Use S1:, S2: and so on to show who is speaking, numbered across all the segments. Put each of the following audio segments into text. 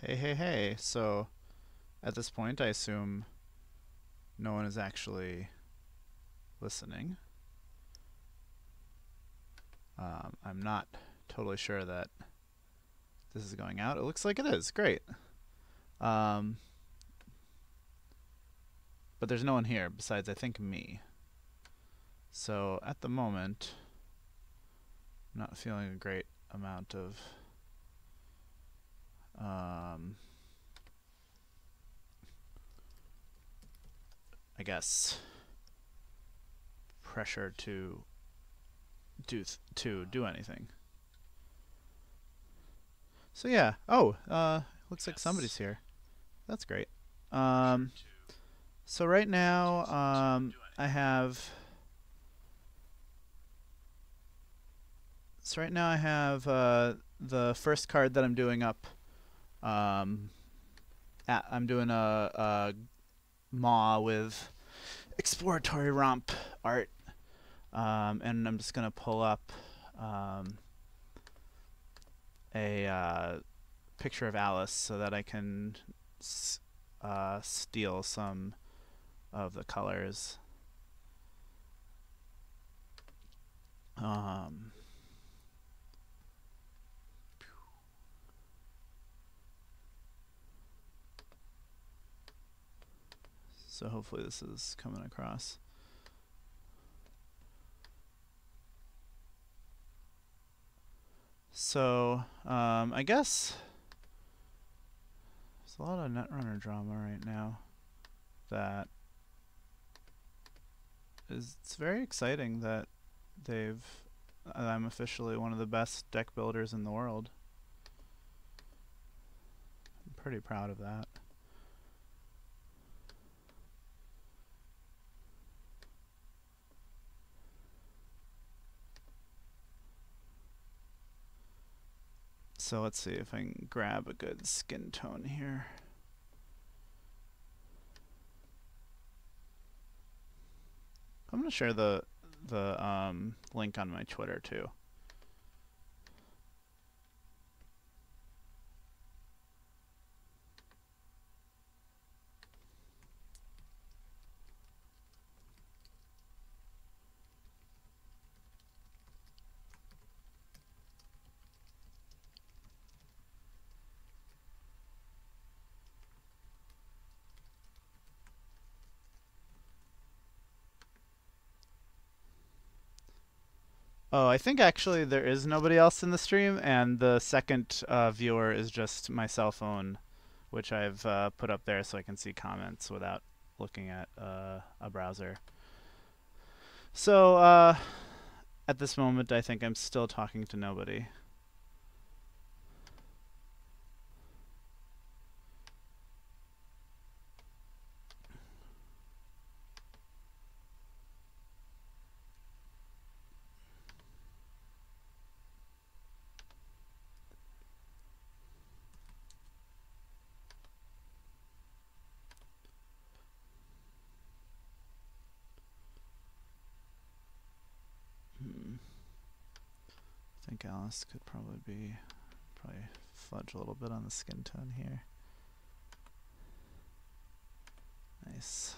S1: Hey, hey, hey. So, at this point, I assume no one is actually listening. I'm not totally sure that this is going out. It looks like it is. Great. Um, but there's no one here besides, I think, me. So, at the moment, I'm not feeling a great amount of I guess pressure to do anything. So yeah. Oh, looks like somebody's here. That's great. Um, so right now, I have. So right now I have the first card that I'm doing up. Um, I'm doing a maw with exploratory romp art, and I'm just gonna pull up a picture of Alice so that I can steal some of the colors. So hopefully this is coming across. So I guess there's a lot of Netrunner drama right now that it's very exciting that I'm officially one of the best deck builders in the world. I'm pretty proud of that. So let's see if I can grab a good skin tone here. I'm gonna share the link on my Twitter too. Oh, I think actually there is nobody else in the stream, and the second viewer is just my cell phone, which I've put up there so I can see comments without looking at a browser. So at this moment, I think I'm still talking to nobody. I think Alice could probably fudge a little bit on the skin tone here. Nice.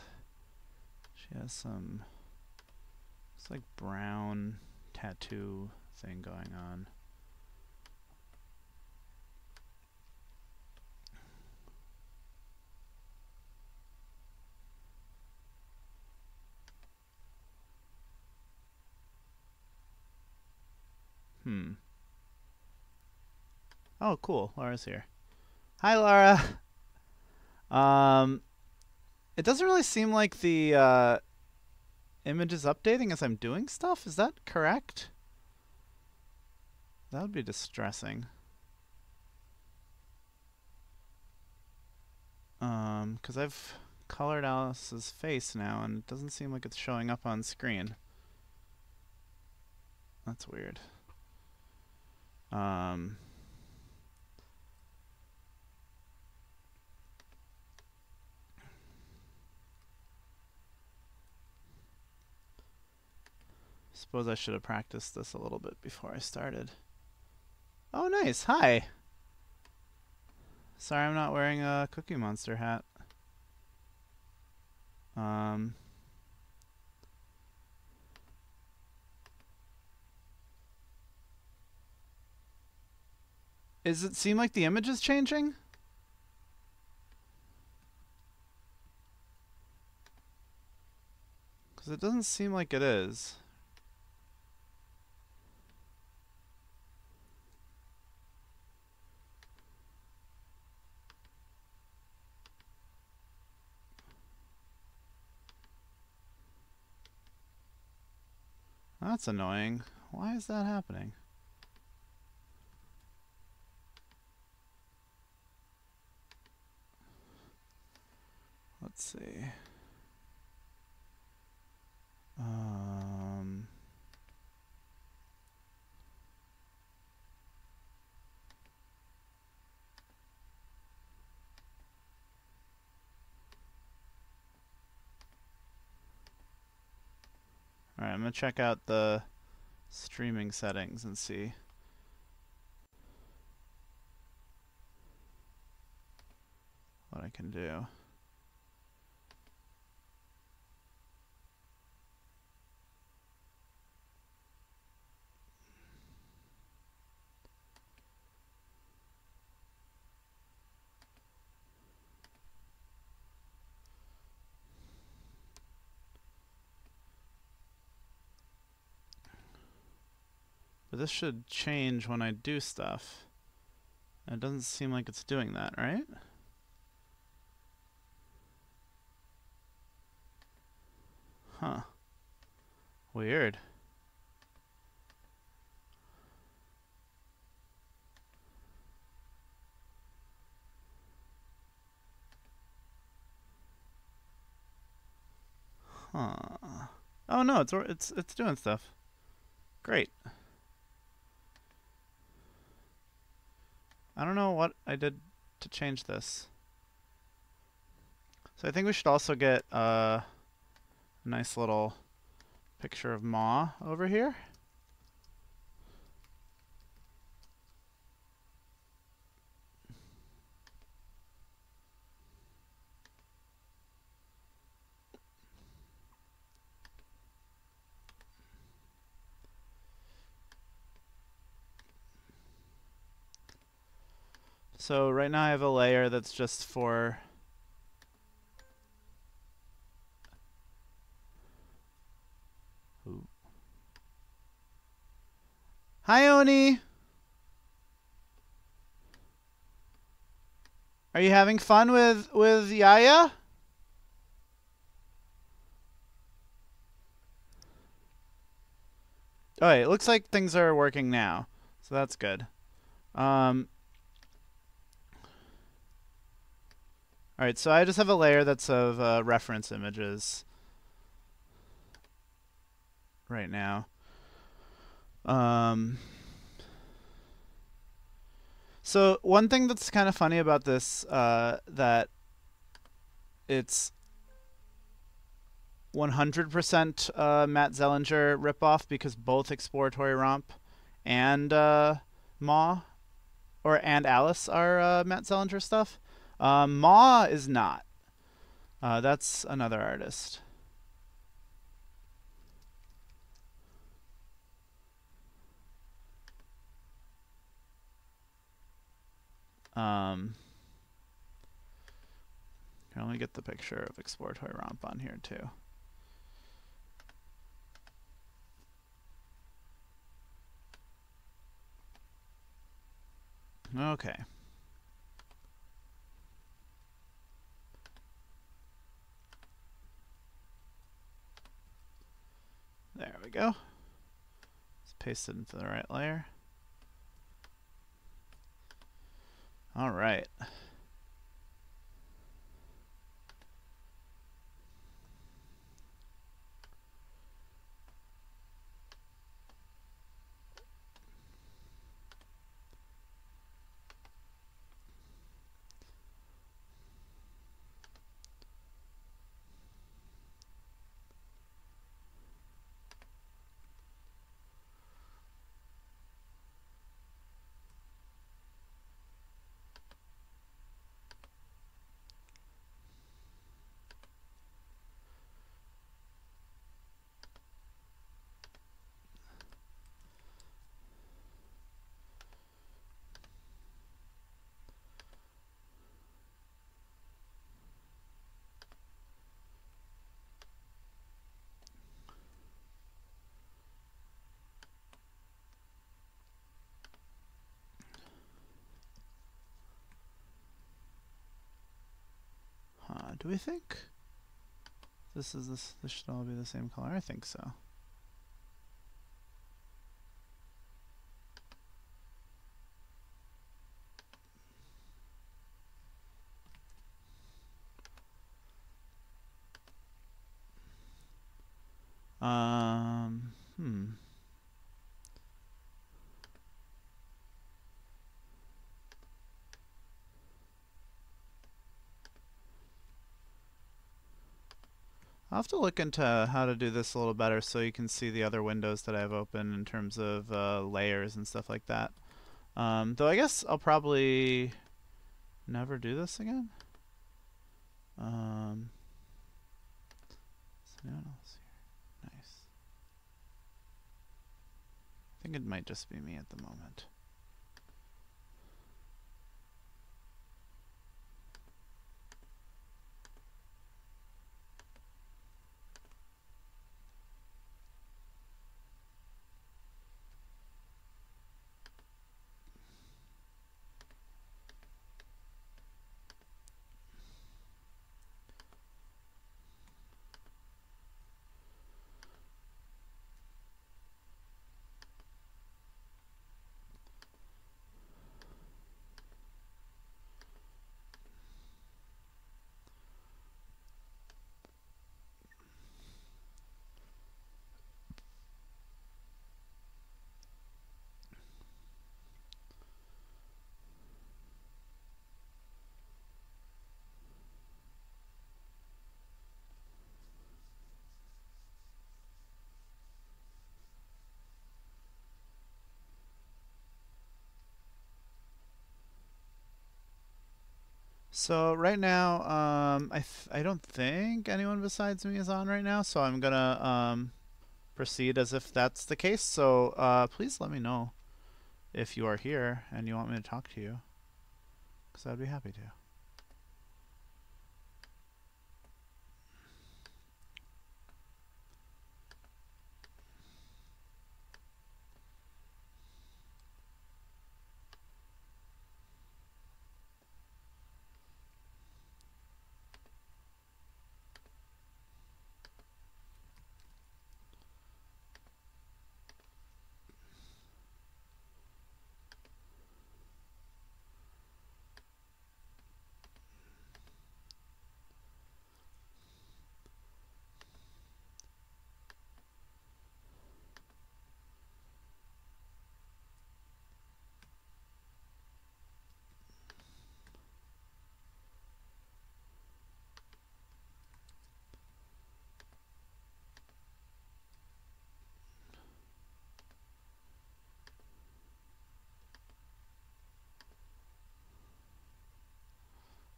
S1: She has some, it's like brown tattoo thing going on. Oh, cool. Laura's here. Hi, Laura. It doesn't really seem like the image is updating as I'm doing stuff. Is that correct? That would be distressing. Because I've colored Alice's face now, and it doesn't seem like it's showing up on screen. That's weird. Suppose I should have practiced this a little bit before I started. Oh, nice. Hi. Sorry, I'm not wearing a Cookie Monster hat. Does it seem like the image is changing? Because it doesn't seem like it is. That's annoying. Why is that happening? Let's see. Alright, I'm gonna check out the streaming settings and see what I can do. But this should change when I do stuff. And it doesn't seem like it's doing that, right? Huh. Weird. Huh. Oh no, it's doing stuff. Great. I don't know what I did to change this. So I think we should also get a nice little picture of Ma over here. So right now I have a layer that's just for Hi Oni! Are you having fun with Yaya? Oh, it looks like things are working now, so that's good. Alright, so I just have a layer that's of reference images right now. So one thing that's kind of funny about this, that it's 100% Matt Zellinger ripoff because both Exploratory Romp and Ma and Alice are Matt Zellinger stuff. Ma is not. That's another artist. Here, let me get the picture of Exploratory Romp on here too. Okay. There we go. Let's paste it into the right layer. All right. Do we think this should all be the same color? I think so. Hmm. I'll have to look into how to do this a little better so you can see the other windows that I have open in terms of layers and stuff like that. Though I guess I'll probably never do this again. Is anyone else here? Nice. I think it might just be me at the moment. So right now, I don't think anyone besides me is on right now, so I'm gonna proceed as if that's the case. So please let me know if you are here and you want me to talk to you, because I'd be happy to.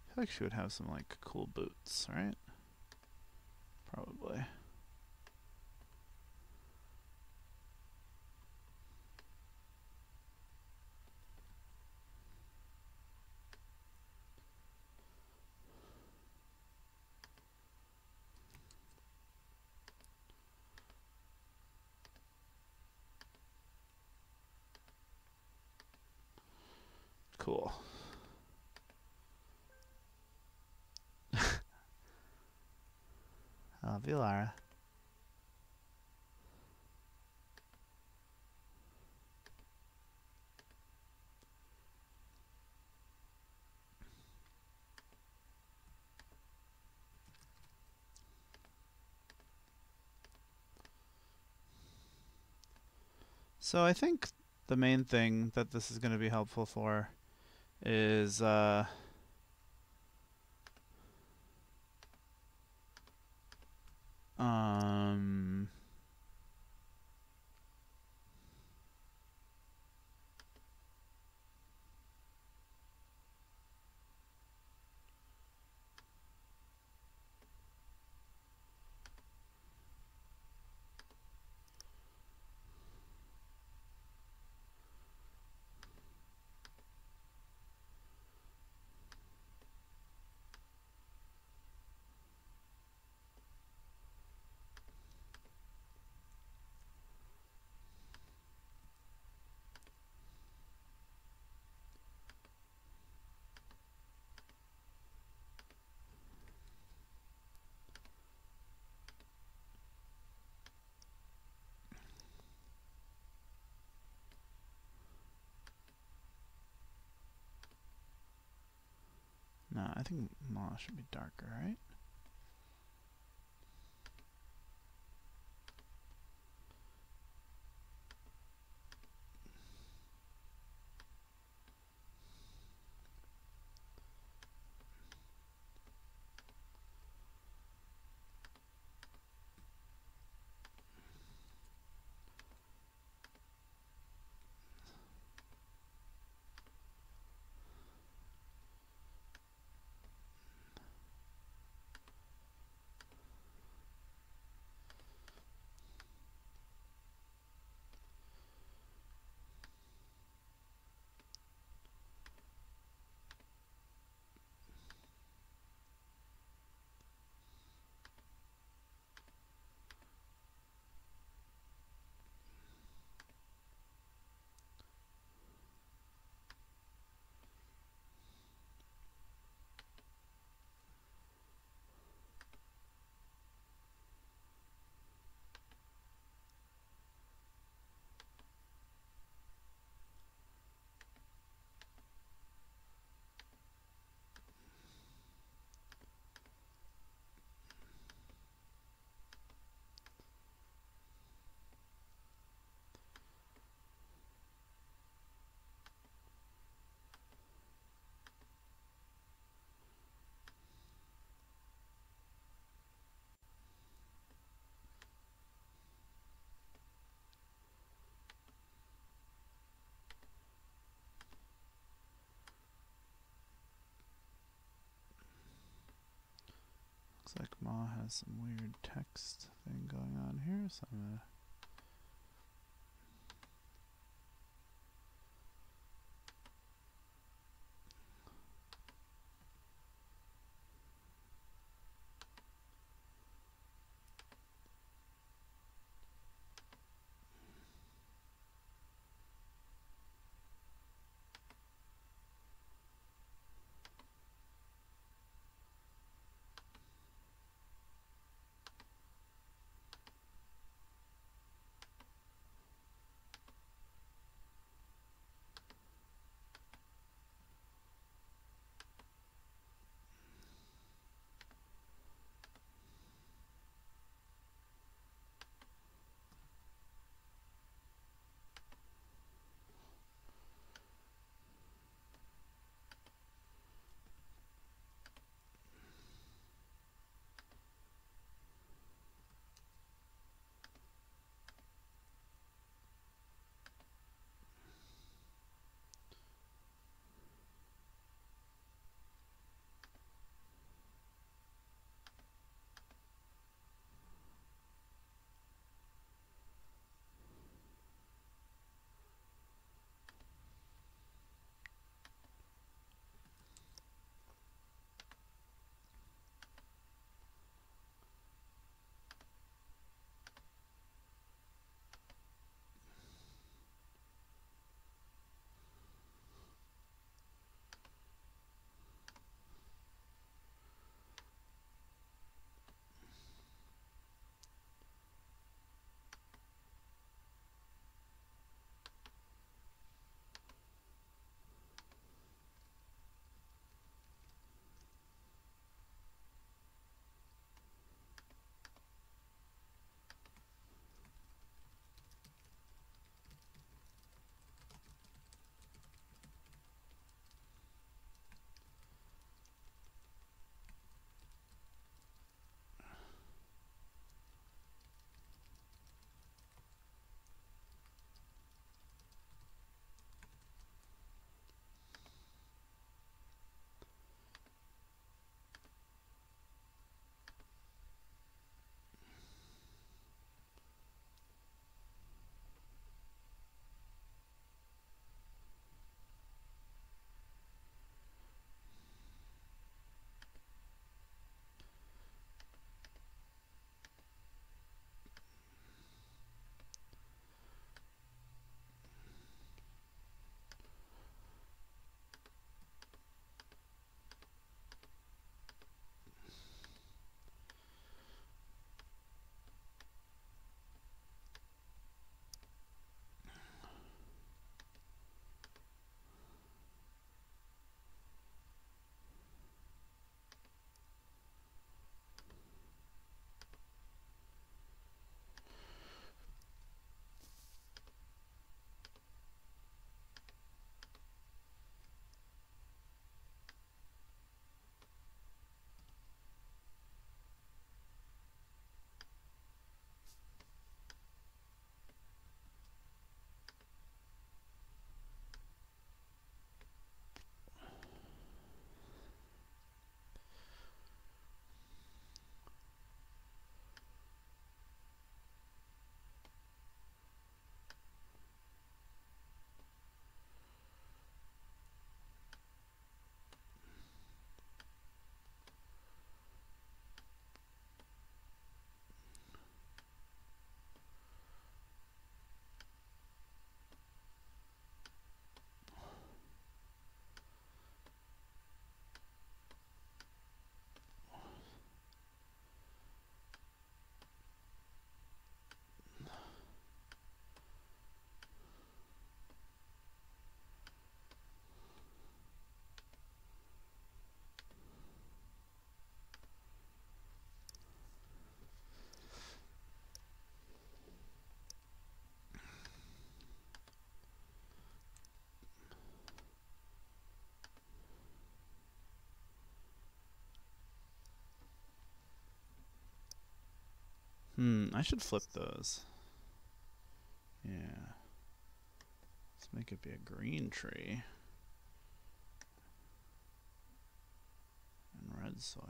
S1: I feel like she would have some like cool boots, right? Probably. Cool. Love you, Lara. So I think the main thing that this is going to be helpful for is um I think Ma should be darker, right? Looks like Ma has some weird text thing going on here, so I'm gonna I should flip those. Yeah. Let's make it be a green tree. And red soil.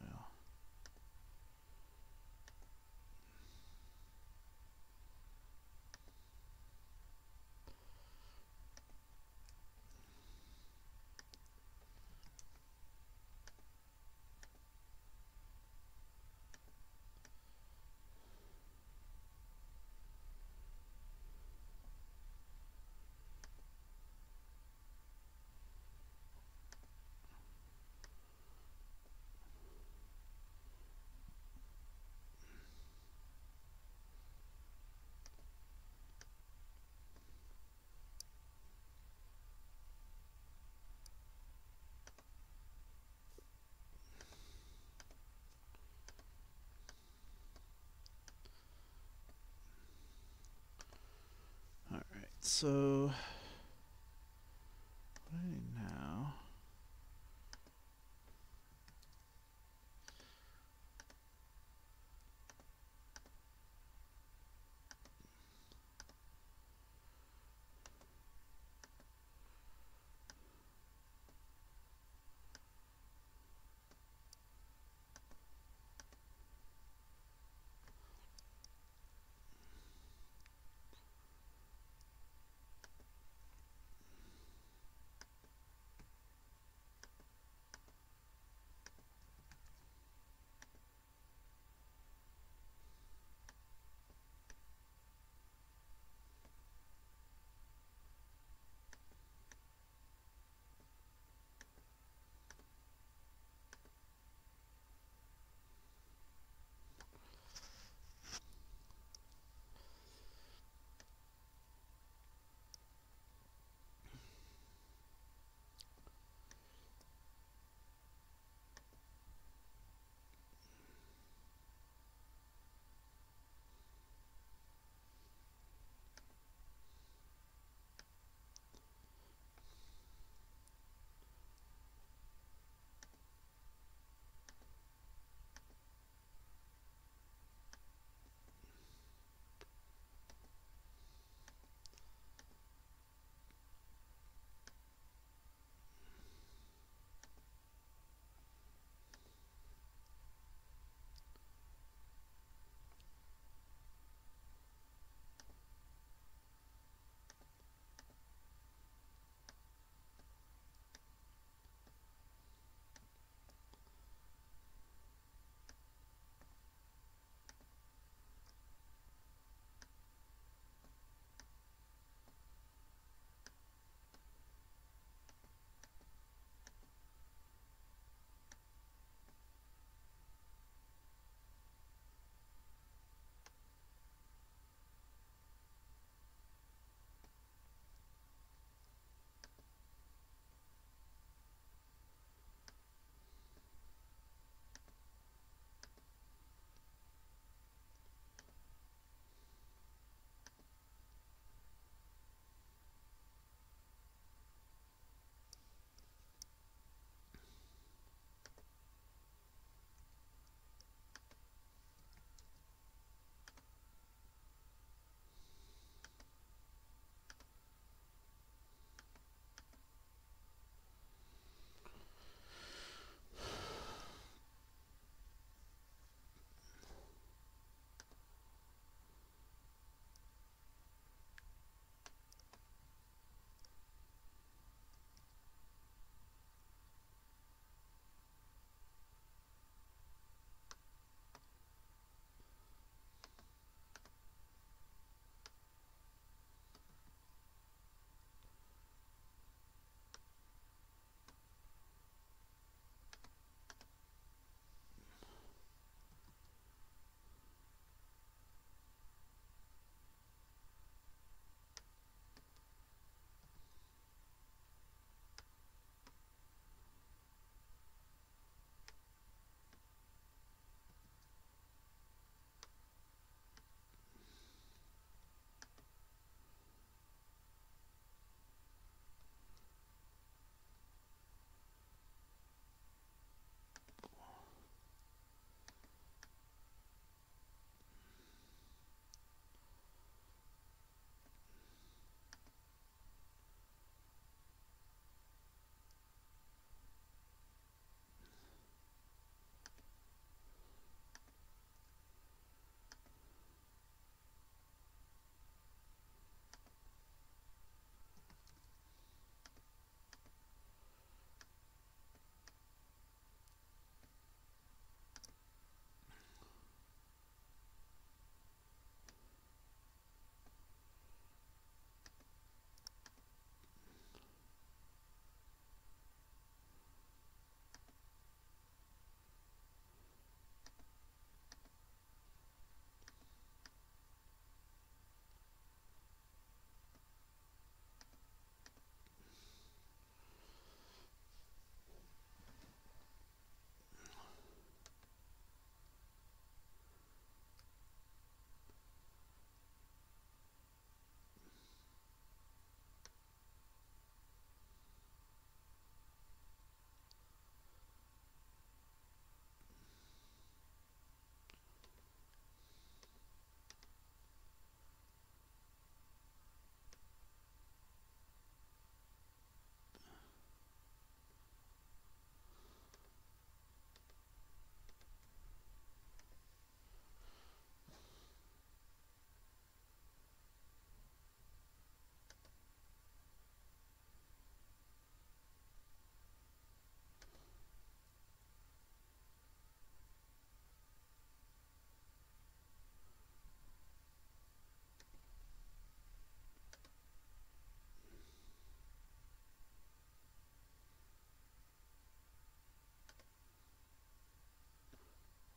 S1: Alright, so what do I need now?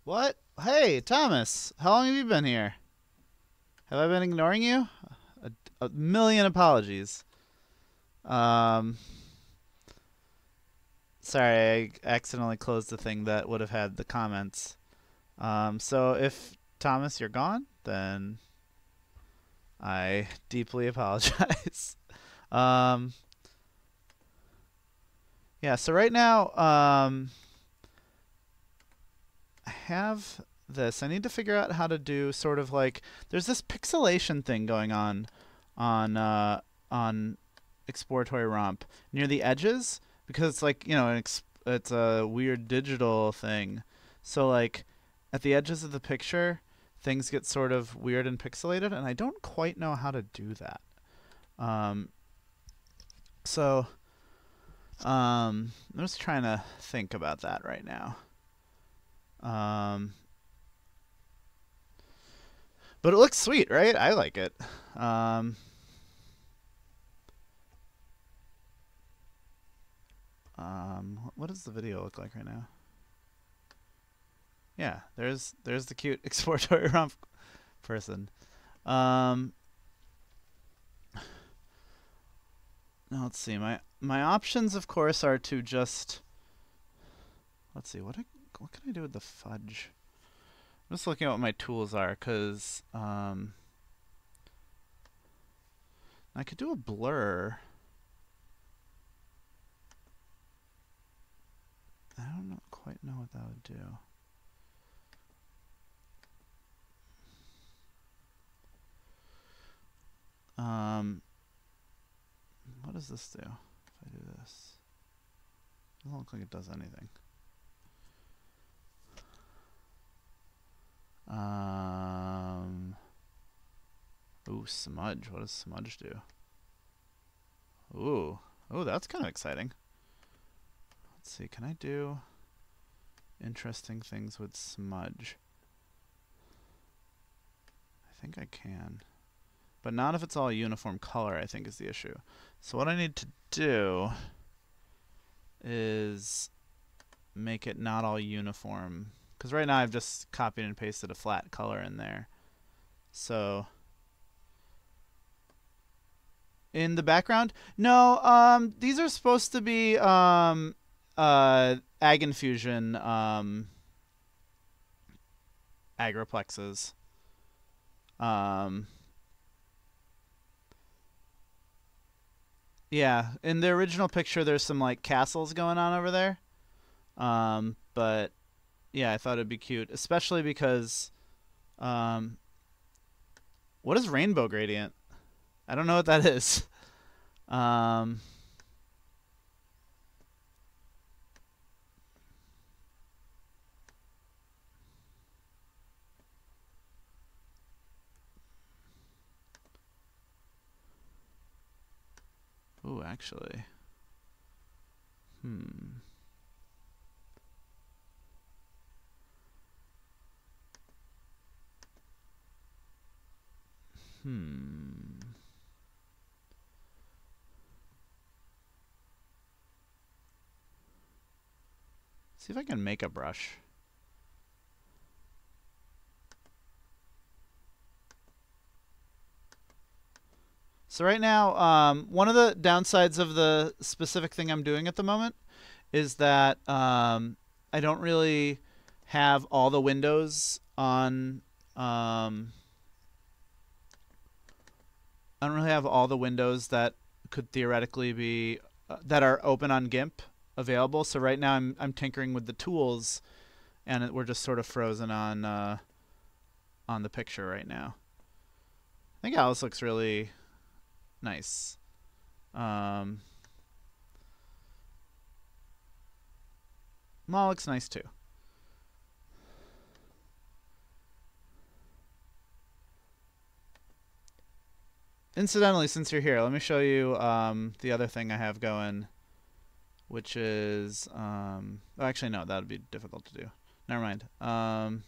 S1: What? Hey, Thomas, how long have you been here? Have I been ignoring you? A million apologies. Um, Sorry, I accidentally closed the thing that would have had the comments. So if Thomas, you're gone, then I deeply apologize. um, yeah. So right now, I have this. I need to figure out how to do sort of like there's this pixelation thing going on Exploratory Romp near the edges because it's like it's a weird digital thing. So like at the edges of the picture, things get sort of weird and pixelated, and I don't quite know how to do that. Um, so I'm just trying to think about that right now. Um, But it looks sweet, right? I like it. Um, what does the video look like right now? Yeah, there's the cute exploratory romp person. Um, Now let's see. My options, of course, are to just let's see what can I do with the fudge. I'm just looking at what my tools are, cause I could do a blur. I don't quite know what that would do. What does this do if I do this? It doesn't look like it does anything. Ooh, smudge. What does smudge do? Ooh, that's kind of exciting. Let's see. Can I do interesting things with smudge? I think I can. But not if it's all uniform color, I think is the issue. So what I need to do is make it not all uniform. Because right now I've just copied and pasted a flat color in there. So in the background? No, these are supposed to be Ag Infusion agriplexes. Yeah, in the original picture, there's some like castles going on over there. But yeah, I thought it'd be cute, especially because, um, what is rainbow gradient? I don't know what that is. Um, Ooh, actually, hmm. Hmm. See if I can make a brush. So right now, one of the downsides of the specific thing I'm doing at the moment is that I don't really have all the windows on. I don't really have all the windows that could theoretically be that are open on GIMP available. So right now I'm tinkering with the tools, and we're just sort of frozen on the picture right now. I think Alice looks really nice. Mal looks nice too. Incidentally, since you're here, let me show you the other thing I have going, which is oh, actually no, that would be difficult to do. Never mind. Let's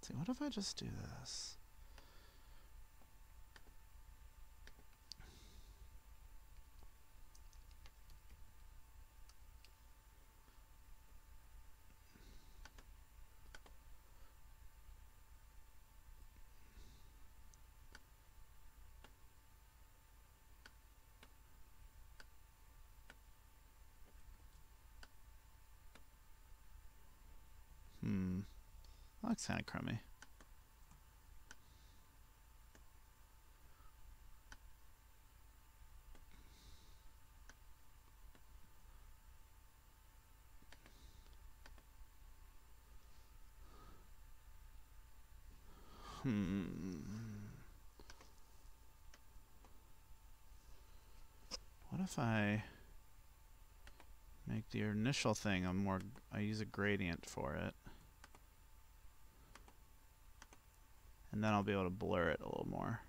S1: see, what if I just do this? looks kind of crummy. What if I make the initial thing I use a gradient for it. And then I'll be able to blur it a little more.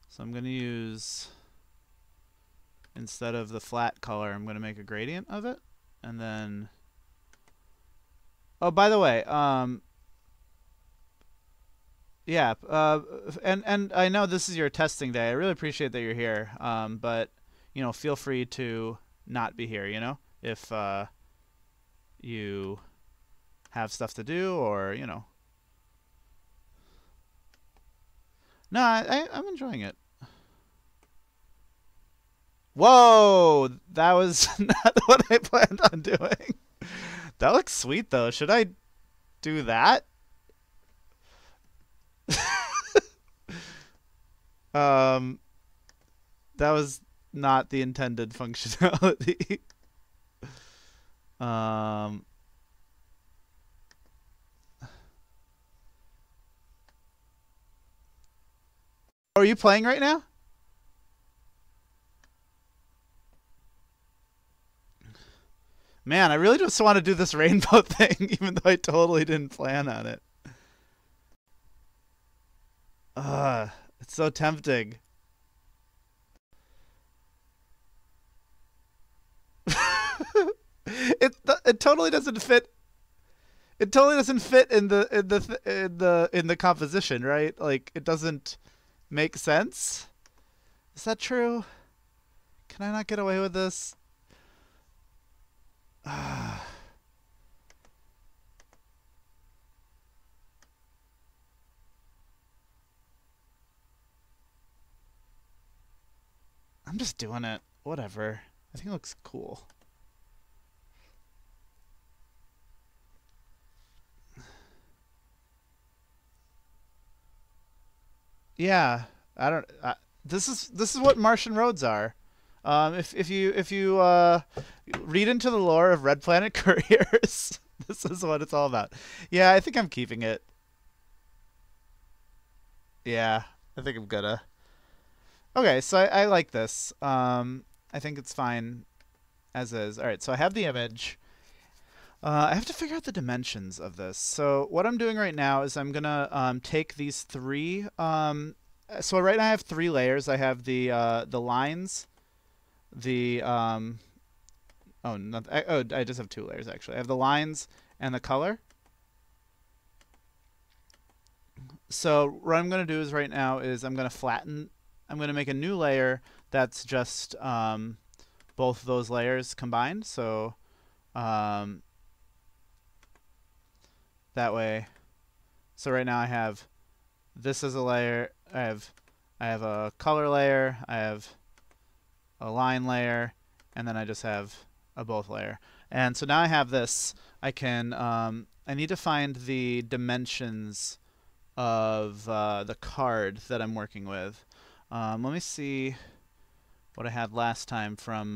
S1: So I'm going to use, instead of the flat color, I'm going to make a gradient of it. And then, oh, by the way, yeah, and I know this is your testing day. I really appreciate that you're here. But, you know, feel free to not be here, you know, if you have stuff to do, or, you know. No, I'm enjoying it. Whoa! That was not what I planned on doing. That looks sweet, though. Should I do that? That was not the intended functionality. Are you playing right now? Man, I really just want to do this rainbow thing, even though I totally didn't plan on it. It's so tempting. It totally doesn't fit. It totally doesn't fit in the composition, right? Like, it doesn't make sense. Is that true? Can I not get away with this? I'm just doing it. Whatever. I think it looks cool. Yeah, I don't. This is what Martian roads are. If you read into the lore of Red Planet Couriers, this is what it's all about. Yeah, I think I'm keeping it. Yeah, I think I'm gonna. Okay, so I like this. I think it's fine as is. All right, so I have the image. I have to figure out the dimensions of this. So what I'm doing right now is I'm gonna take these three. So right now I have three layers. I have the lines, the oh, not, I just have two layers actually. I have the lines and the color. So what I'm gonna do is right now is I'm gonna flatten. I'm gonna make a new layer that's just both of those layers combined. So that way, so right now I have this as a layer. I have a color layer. I have a line layer, and then I just have a both layer. And so now I have this. I can I need to find the dimensions of the card that I'm working with. Let me see what I had last time from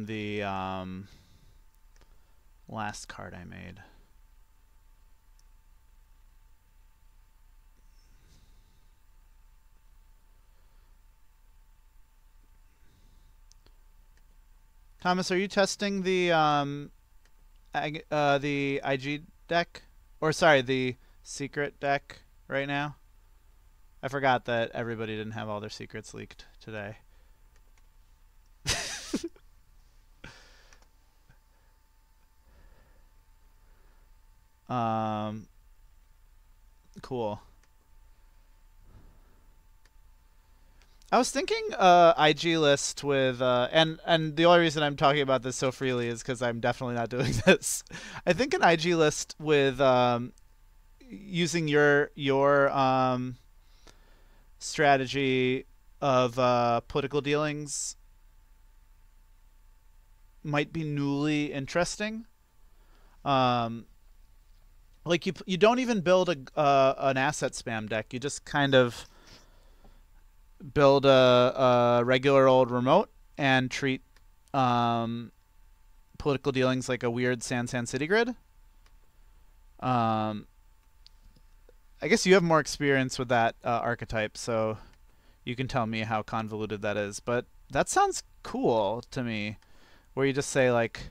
S1: the last card I made. Thomas, are you testing the IG deck, or sorry, the secret deck right now? I forgot that everybody didn't have all their secrets leaked today. Cool. I was thinking IG list with and the only reason I'm talking about this so freely is because I'm definitely not doing this. I think an IG list with using your strategy of political dealings might be newly interesting. Um, like you don't even build an asset spam deck. You just kind of build a regular old remote and treat um, political dealings like a weird San City grid. Um, I guess you have more experience with that archetype, so you can tell me how convoluted that is. But that sounds cool to me, where you just say like,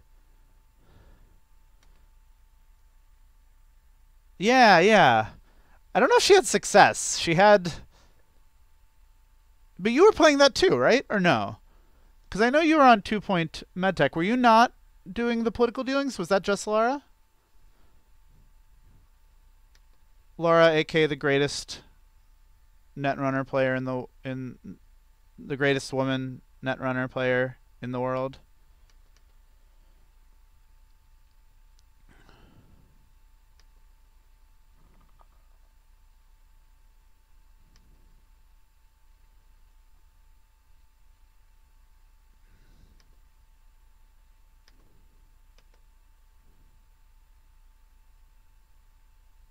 S1: yeah, yeah. I don't know if she had success. She had, but you were playing that too, right? Or no? Because I know you were on 2 Point MedTech. Were you not doing the political dealings? Was that just Laura? Laura, aka the greatest Netrunner player in the greatest woman Netrunner player in the world.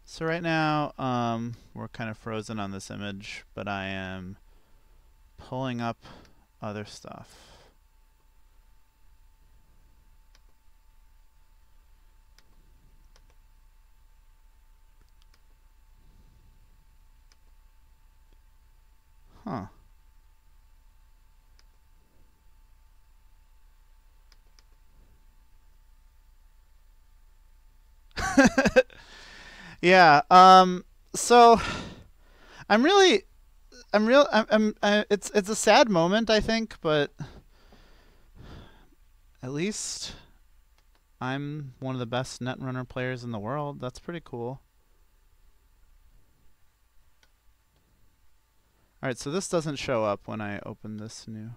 S1: So right now, we're kind of frozen on this image, but I am pulling up other stuff. Huh. Yeah. So I'm really, it's a sad moment, I think, but at least I'm one of the best Netrunner players in the world. That's pretty cool. All right, so this doesn't show up when I open this new.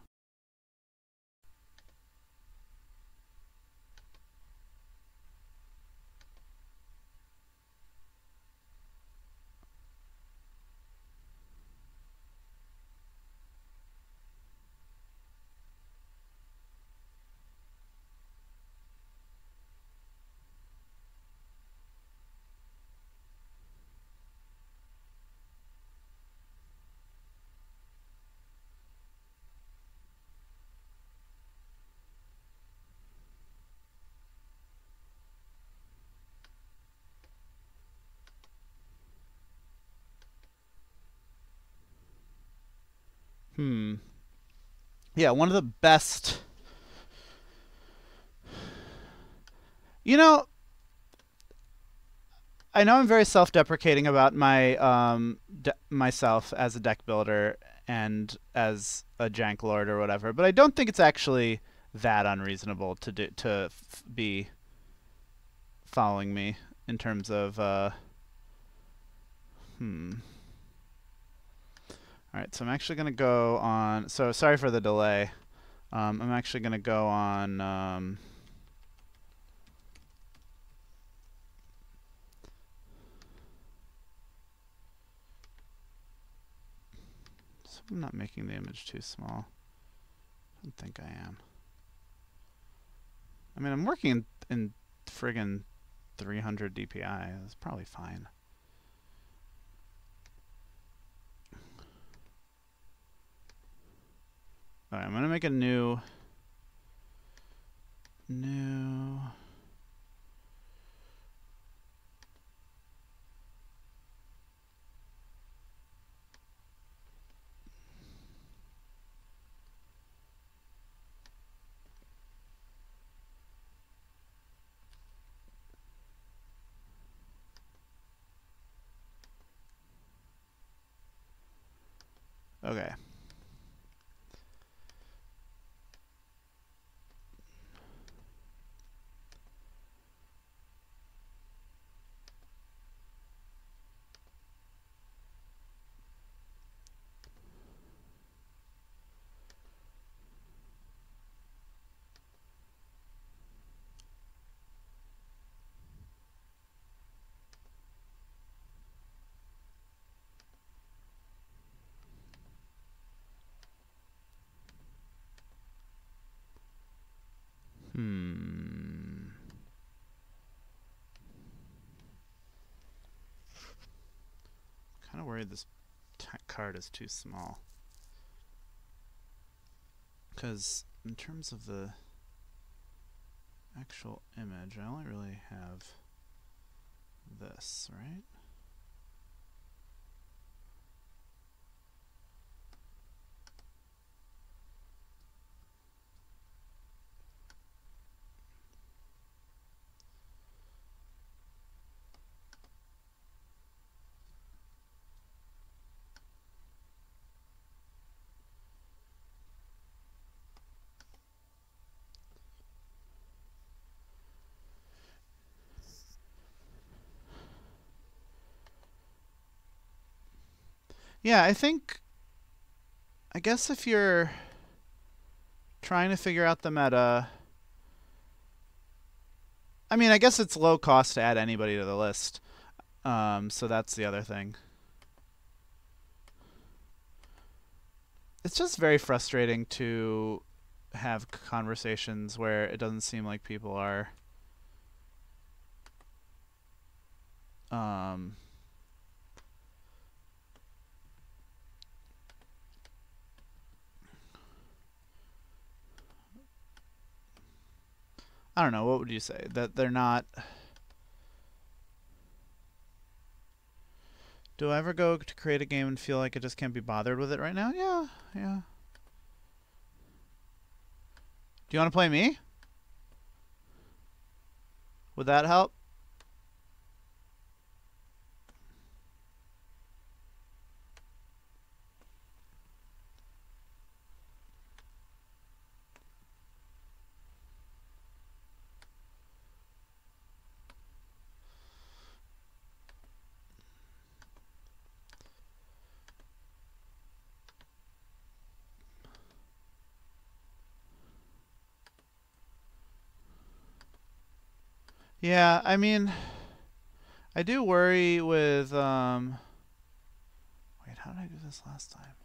S1: Hmm. Yeah, one of the best. You know, I know I'm very self-deprecating about myself as a deck builder and as a jank lord or whatever, but I don't think it's actually that unreasonable to be following me in terms of hmm. All right, so I'm actually gonna go on. So sorry for the delay. I'm actually gonna go on. So I'm not making the image too small. I don't think I am. I mean, I'm working in friggin' 300 DPI. That's probably fine. All right, I'm gonna make a new. Okay. worried this card is too small. Because in terms of the actual image, I only really have this, right? Yeah, I guess if you're trying to figure out the meta, I mean, I guess it's low cost to add anybody to the list. So that's the other thing. It's just very frustrating to have conversations where it doesn't seem like people are I don't know, what would you say? That they're not. Do I ever go to create a game and feel like I just can't be bothered with it right now? Yeah, yeah. Do you want to play me? Would that help? Yeah, I mean, I do worry with wait, how did I do this last time?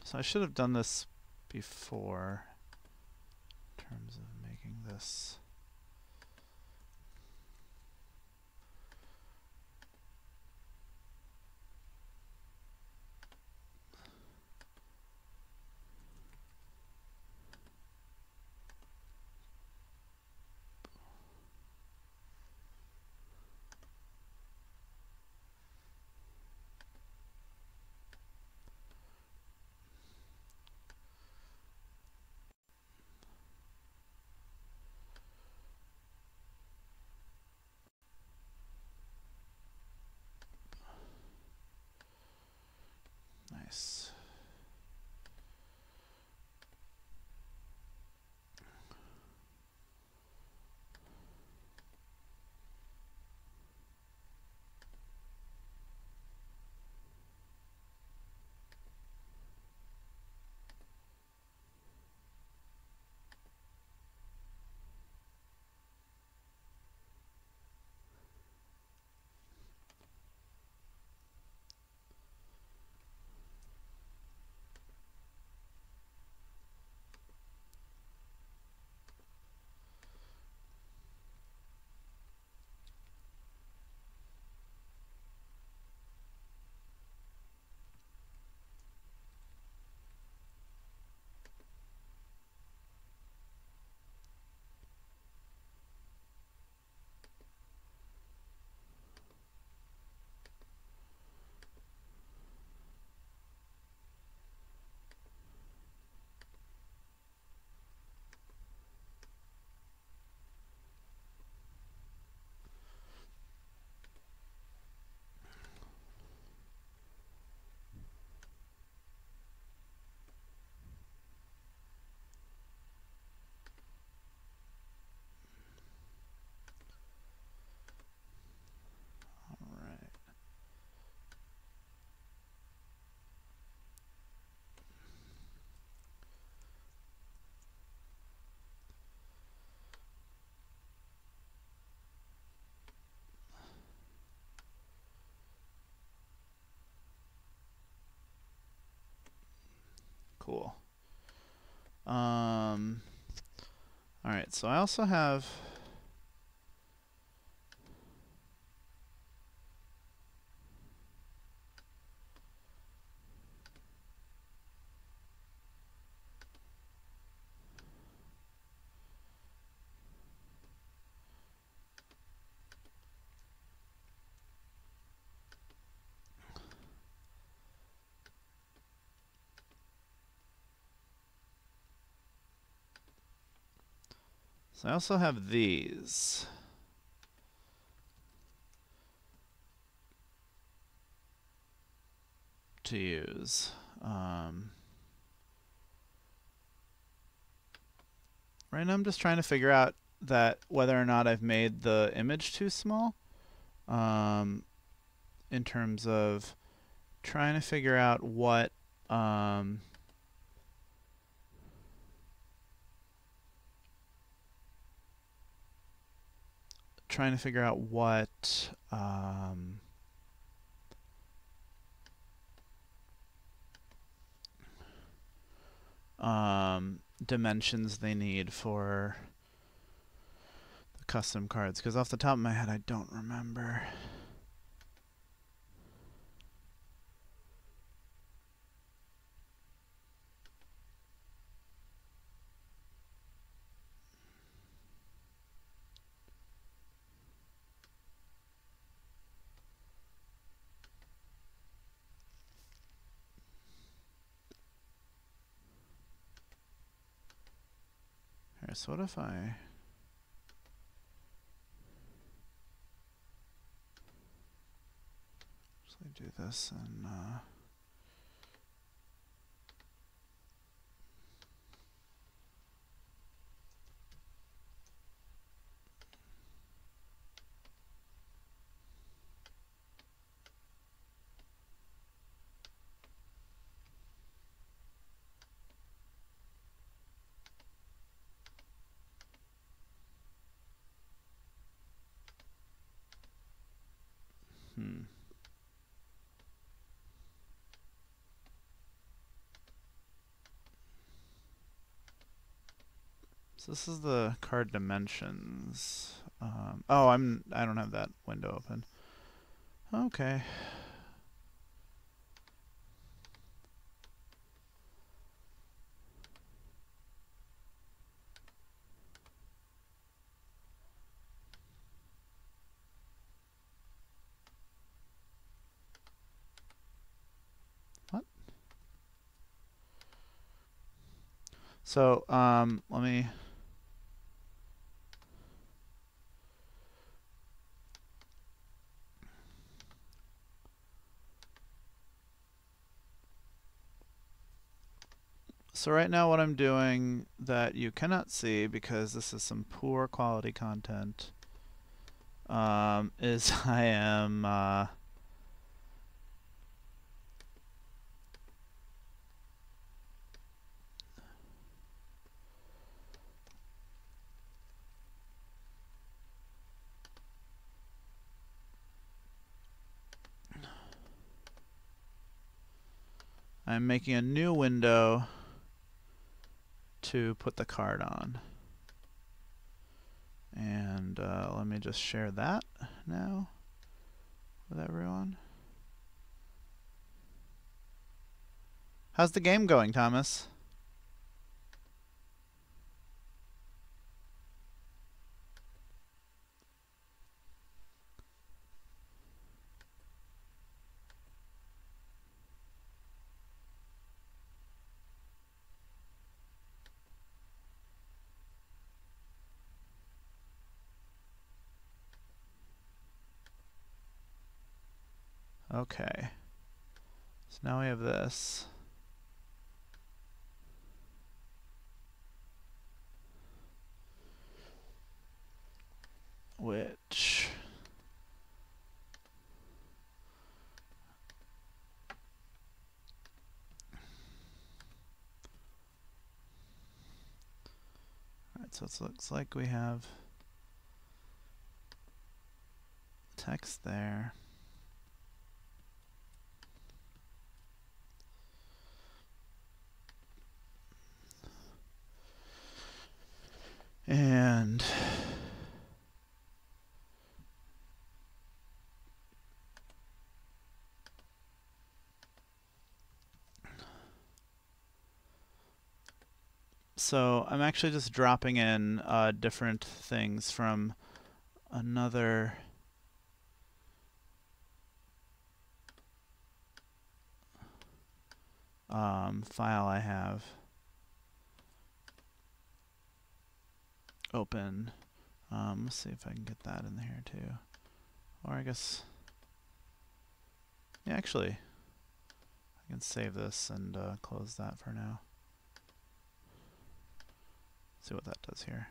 S1: So I should have done this before in terms of making this. Alright, so I also have... So I also have these. To use. Right now I'm just trying to figure out that whether or not I've made the image too small. In terms of trying to figure out what dimensions they need for the custom cards, because off the top of my head I don't remember. Here, so what if I do this and so this is the card dimensions. Oh, I don't have that window open. Okay. What? So, let me... So right now what I'm doing that you cannot see, because this is some poor quality content, is I am I'm making a new window to put the card on. And let me just share that now with everyone. How's the game going, Thomas? Okay. So now we have this. Which... Alright, so it looks like we have text there. And so I'm actually just dropping in different things from another file I have open. Let's see if I can get that in here too. Or I guess, yeah, actually, I can save this and close that for now. See what that does here.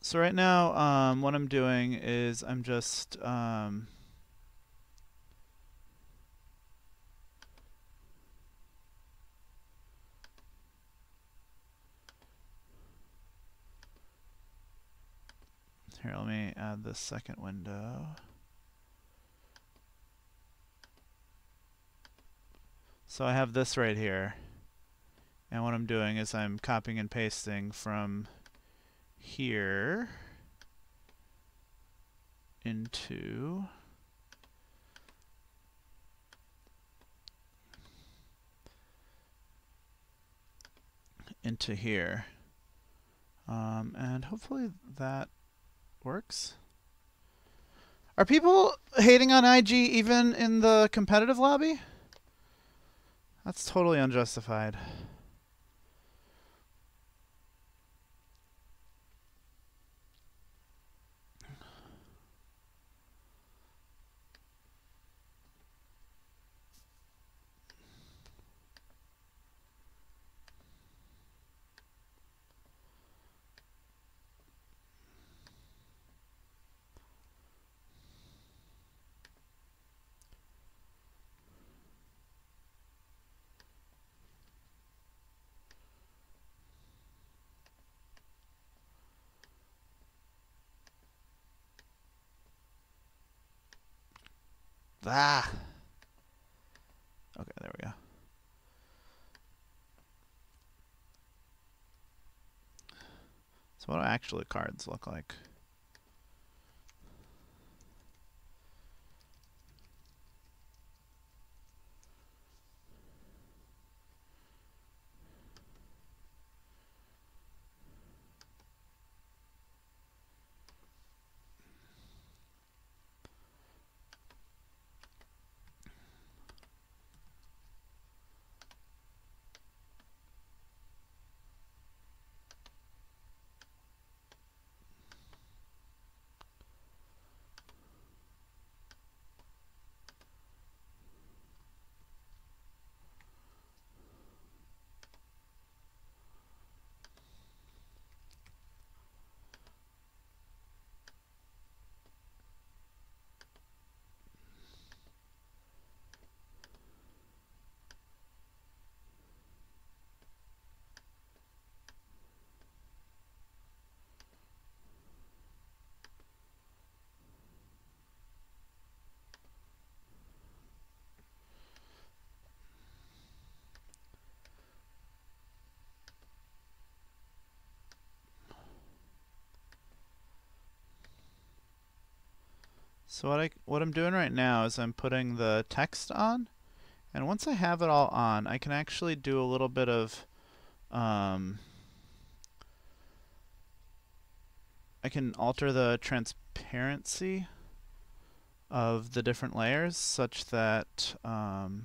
S1: So right now, what I'm doing is I'm just here, let me add this second window. So I have this right here. And what I'm doing is I'm copying and pasting from here into here. And hopefully that works. Are people hating on IG even in the competitive lobby? That's totally unjustified. Ah. Okay, there we go. So what do actually cards look like? So what I'm doing right now is I'm putting the text on, and once I have it all on, I can actually do a little bit of I can alter the transparency of the different layers such that alright,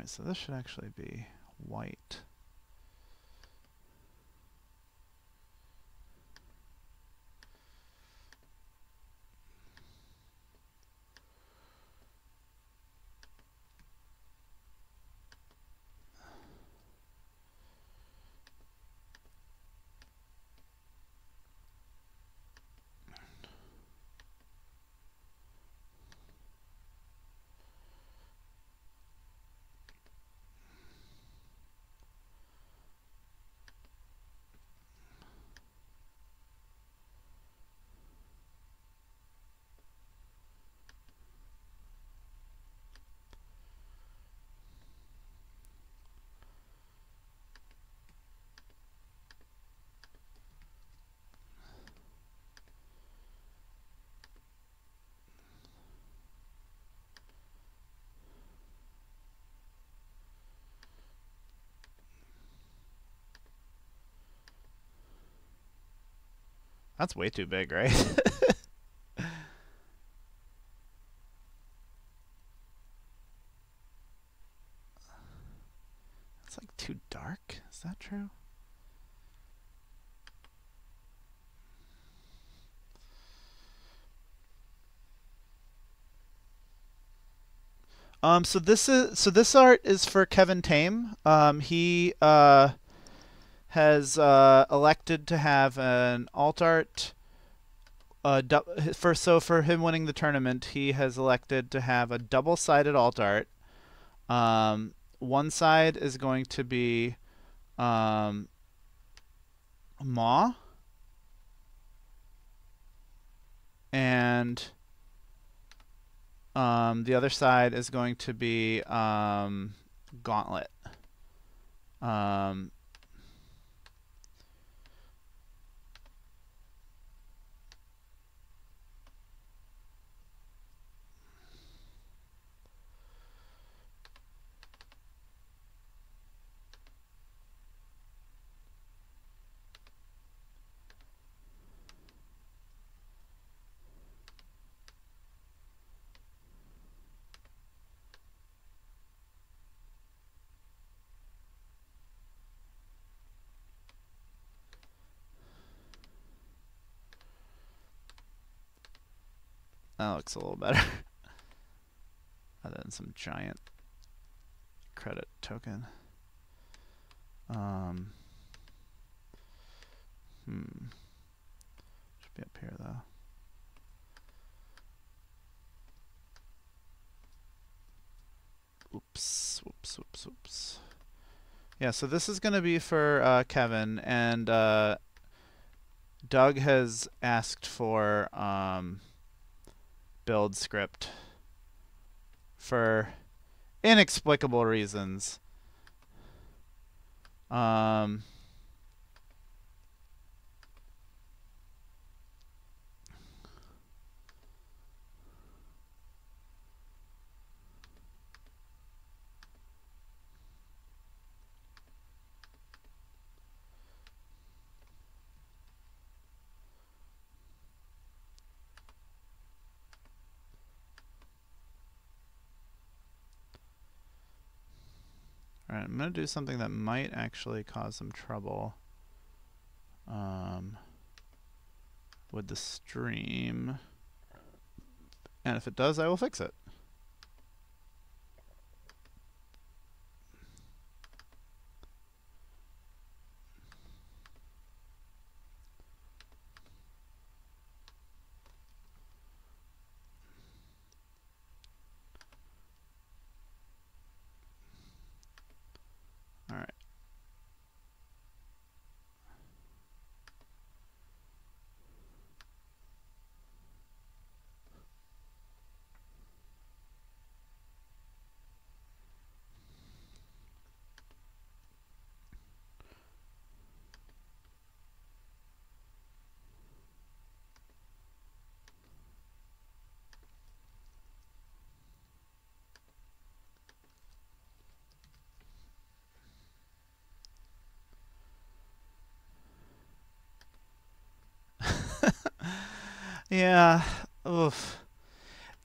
S1: so this should actually be white. That's way too big, right? It's like too dark. Is that true? So this art is for Kevin Tame. He has elected to have an alt art. For him winning the tournament, he has elected to have a double-sided alt art. One side is going to be Maw, and the other side is going to be Gauntlet. That looks a little better. Other than some giant credit token. Should be up here though. Oops. Yeah, so this is going to be for Kevin, and Doug has asked for build script for inexplicable reasons. Alright, I'm going to do something that might actually cause some trouble with the stream. And if it does, I will fix it. Alright. Yeah. Oof.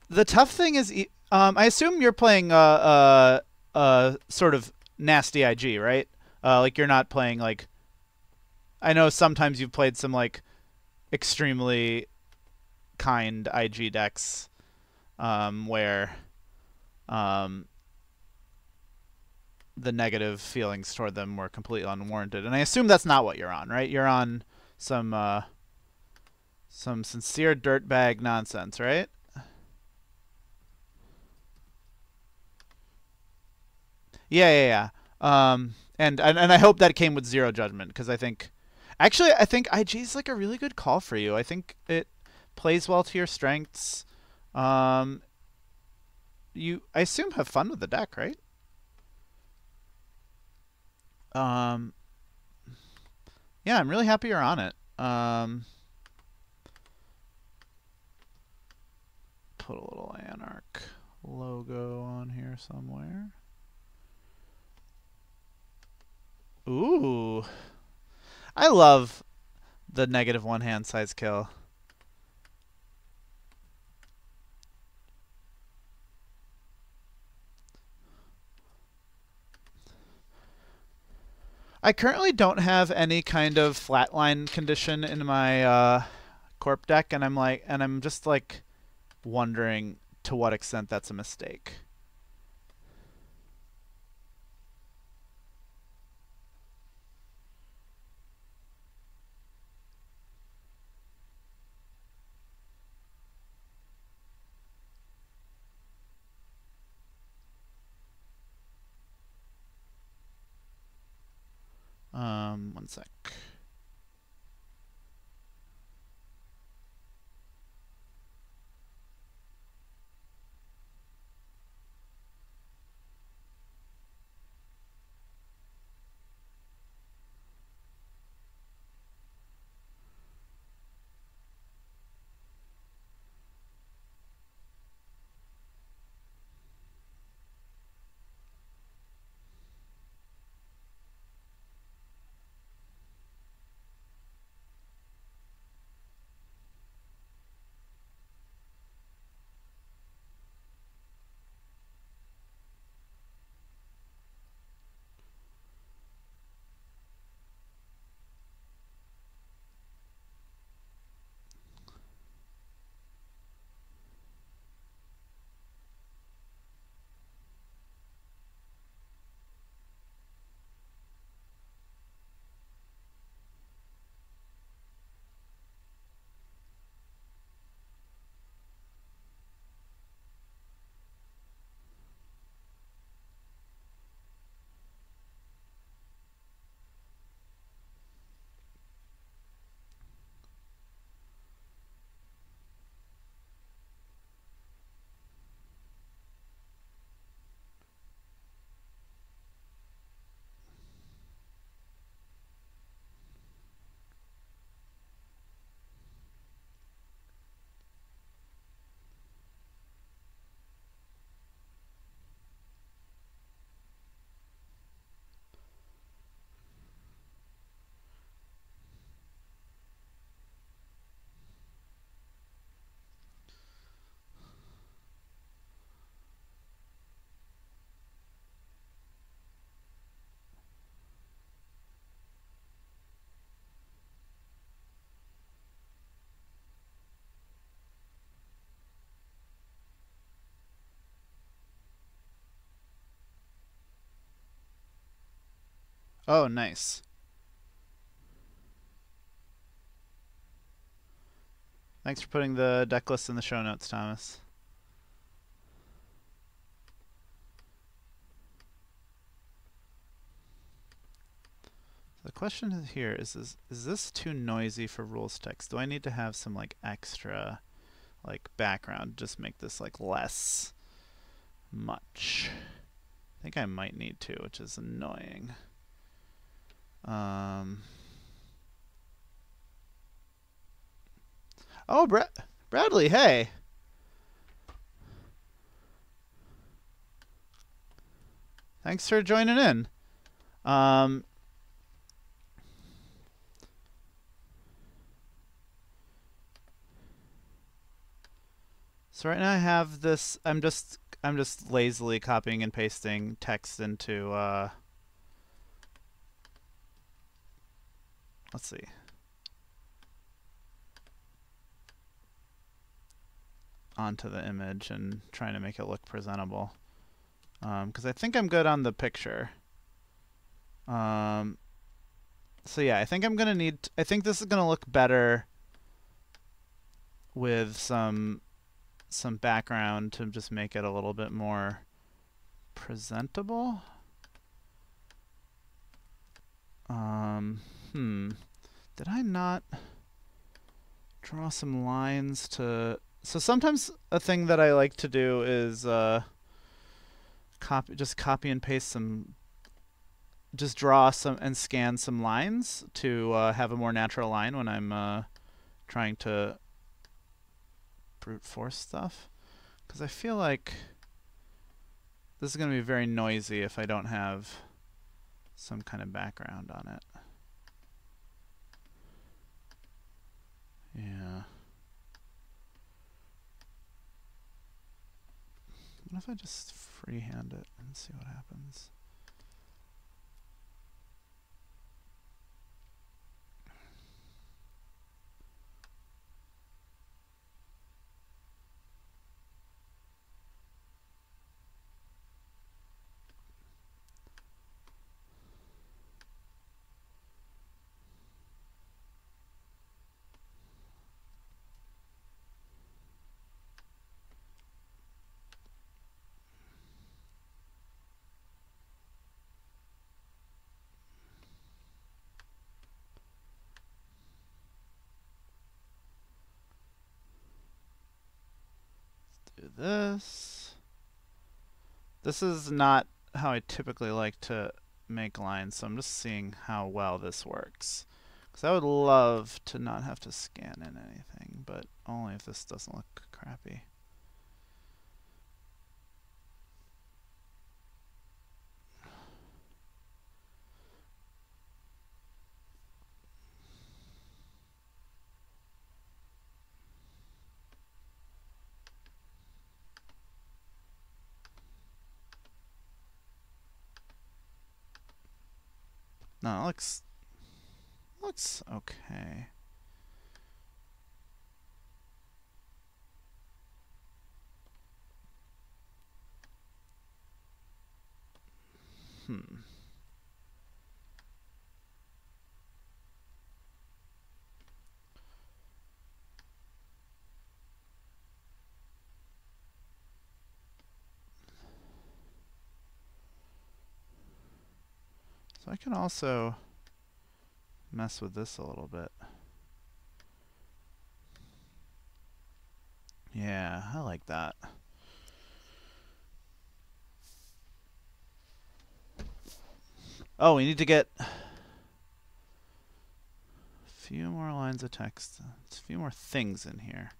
S1: The tough thing is, I assume you're playing sort of nasty IG, right? Like you're not playing like. I know sometimes you've played some like extremely kind IG decks, where the negative feelings toward them were completely unwarranted, and I assume that's not what you're on, right? You're on some sincere dirtbag nonsense, right? Yeah. And I hope that came with zero judgment, because I think IG is like a really good call for you. I think it plays well to your strengths. I assume have fun with the deck, right? Yeah, I'm really happy you're on it. Put a little Anarch logo on here somewhere. Ooh. I love The -1 hand size kill. I currently don't have any kind of flatline condition in my corp deck, and I'm just like wondering to what extent that's a mistake. One sec. Oh, nice. Thanks for putting the deck list in the show notes, Thomas. The question here is this too noisy for rules text? Do I need to have some like extra like background, just make this like less much? I think I might need to, which is annoying. Oh, Bradley, hey. Thanks for joining in. So right now I have this. I'm just lazily copying and pasting text into. Let's see. Onto the image and trying to make it look presentable. Because I think I'm good on the picture. So yeah, I think I'm gonna need. I think this is gonna look better with some background to just make it a little bit more presentable. Did I not draw some lines to? So sometimes a thing that I like to do is copy and paste some. Just draw some and scan some lines to have a more natural line when I'm trying to brute force stuff. Because I feel like this is going to be very noisy if I don't have some kind of background on it. Yeah. What if I just freehand it and see what happens? Do this. This is not how I typically like to make lines, so I'm just seeing how well this works. Because I would love to not have to scan in anything, but only if this doesn't look crappy. No, it looks okay. Hmm. So I can also mess with this a little bit. Yeah, I like that. Oh, we need to get a few more lines of text. A few more things in here.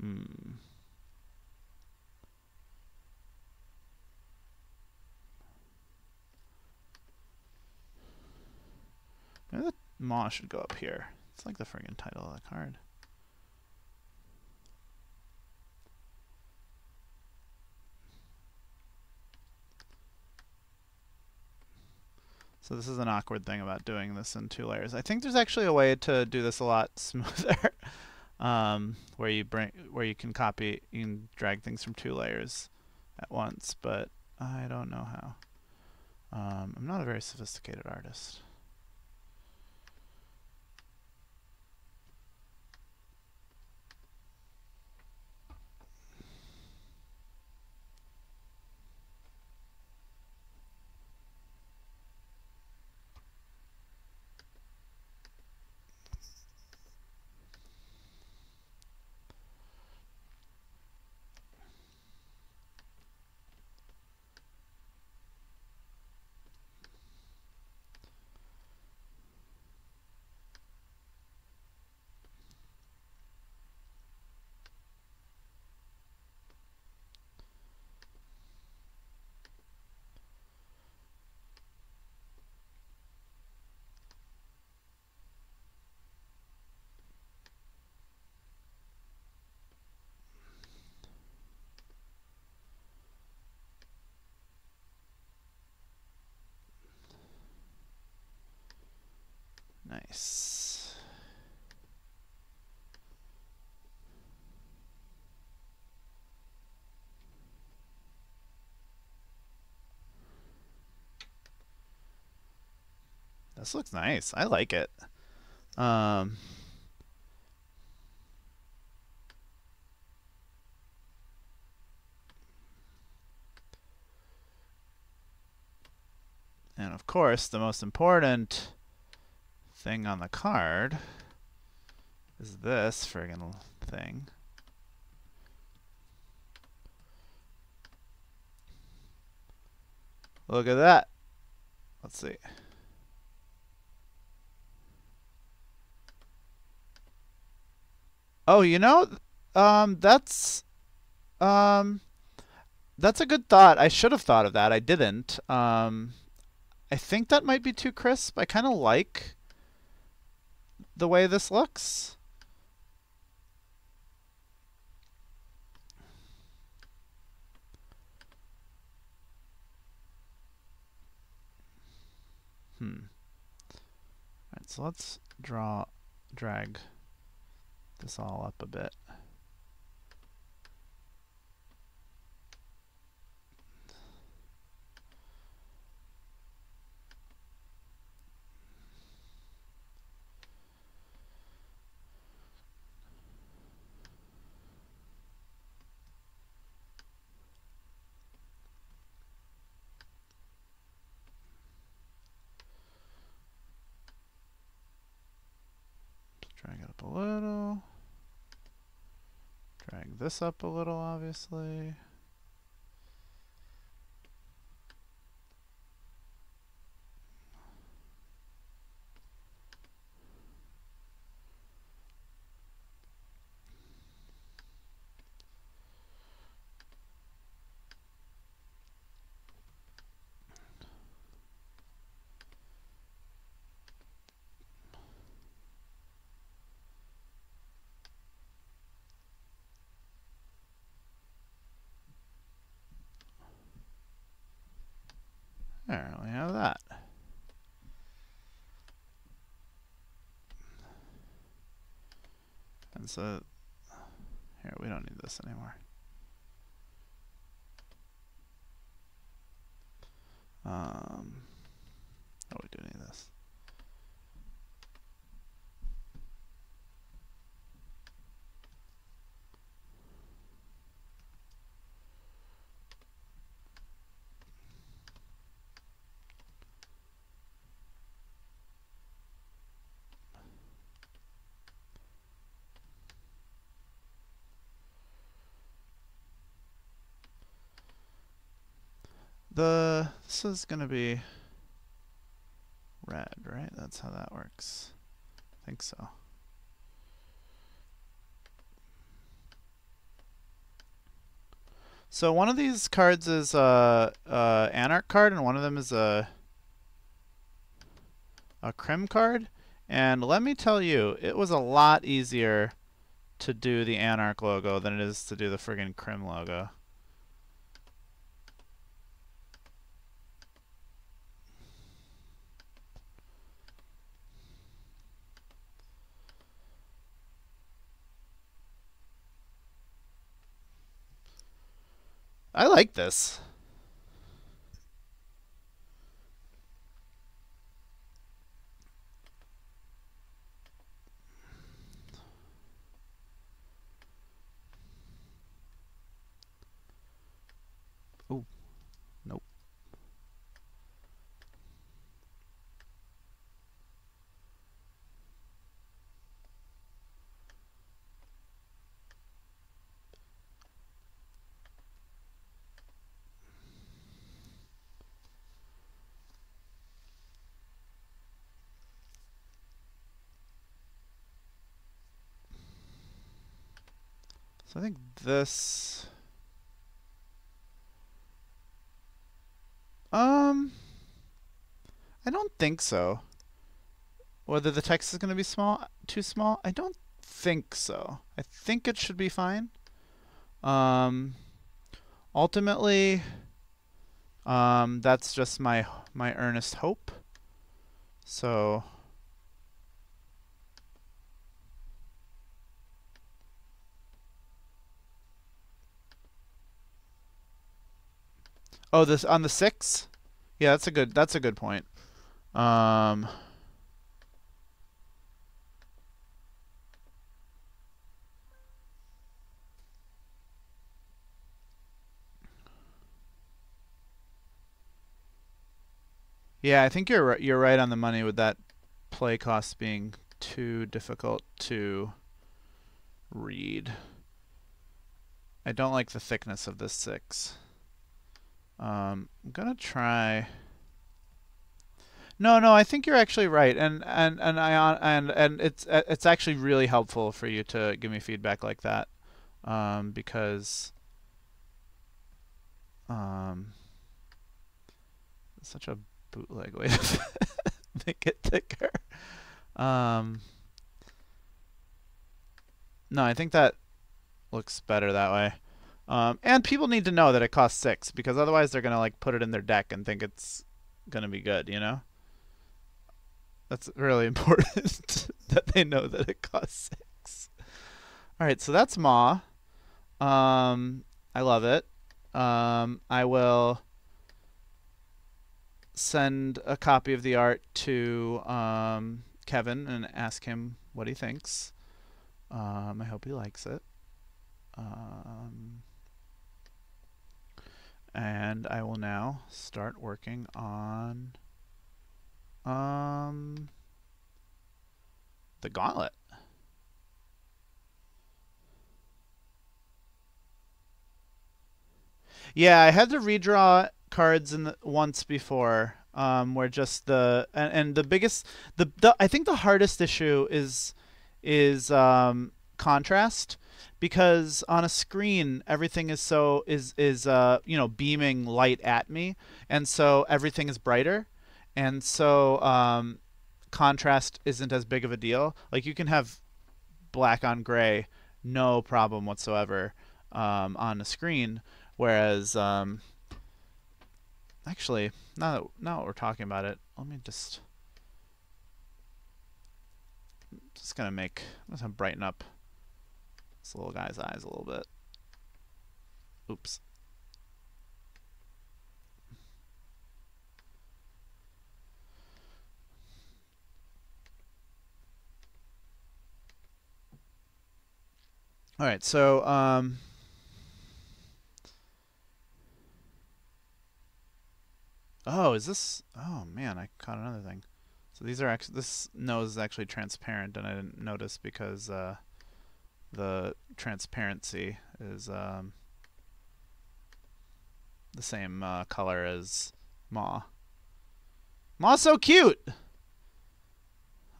S1: Hmm. Maybe the maw should go up here. It's like the friggin' title of the card. So this is an awkward thing about doing this in 2 layers. I think there's actually a way to do this a lot smoother, where you can drag things from 2 layers at once, but I don't know how. I'm not a very sophisticated artist. Nice. This looks nice. I like it. Um, And of course, the most important thing on the card is this friggin' thing. Look at that. Let's see. Oh, you know, that's a good thought. I should have thought of that. I didn't. I think that might be too crisp. I kind of like the way this looks. Alright, so let's drag this all up a bit. Drag it up a little. Drag this up a little, obviously. There, we have that. And so, here, we don't need this anymore. Oh, we do need this. This is going to be red, right? That's how that works. I think so. So one of these cards is a Anarch card, and one of them is a Crim card. And let me tell you, it was a lot easier to do the Anarch logo than it is to do the friggin' Crim logo. I like this. Oh, nope. So I think this... I don't think so. Whether the text is going to be too small, I don't think so. I think it should be fine. Ultimately, that's just my earnest hope. So... Oh, this on the 6? Yeah, that's a good point. Yeah, I think you're right on the money with that play cost being too difficult to read. I don't like the thickness of this 6. I'm gonna try. No, no, I think you're actually right, and it's actually really helpful for you to give me feedback like that, because um, it's such a bootleg way to make it thicker. Um, no, I think that looks better that way. And people need to know that it costs 6 because otherwise they're gonna like put it in their deck and think it's gonna be good. You know, that's really important that they know that it costs 6. All right, so that's Ma. I love it. I will send a copy of the art to Kevin and ask him what he thinks. I hope he likes it. And I will now start working on the gauntlet. Yeah, I had to redraw cards once before, where just and the biggest the I think the hardest issue is contrast because on a screen everything is beaming light at me, and so everything is brighter, and so contrast isn't as big of a deal. Like you can have black on gray, no problem whatsoever on the screen. Whereas, actually, now that we're talking about it, let me just gonna brighten up this little guy's eyes a little bit. Oops. All right, so oh, is this? Oh man, I caught another thing. So these are actually this nose is actually transparent, and I didn't notice because the transparency is the same color as Ma. Ma's so cute.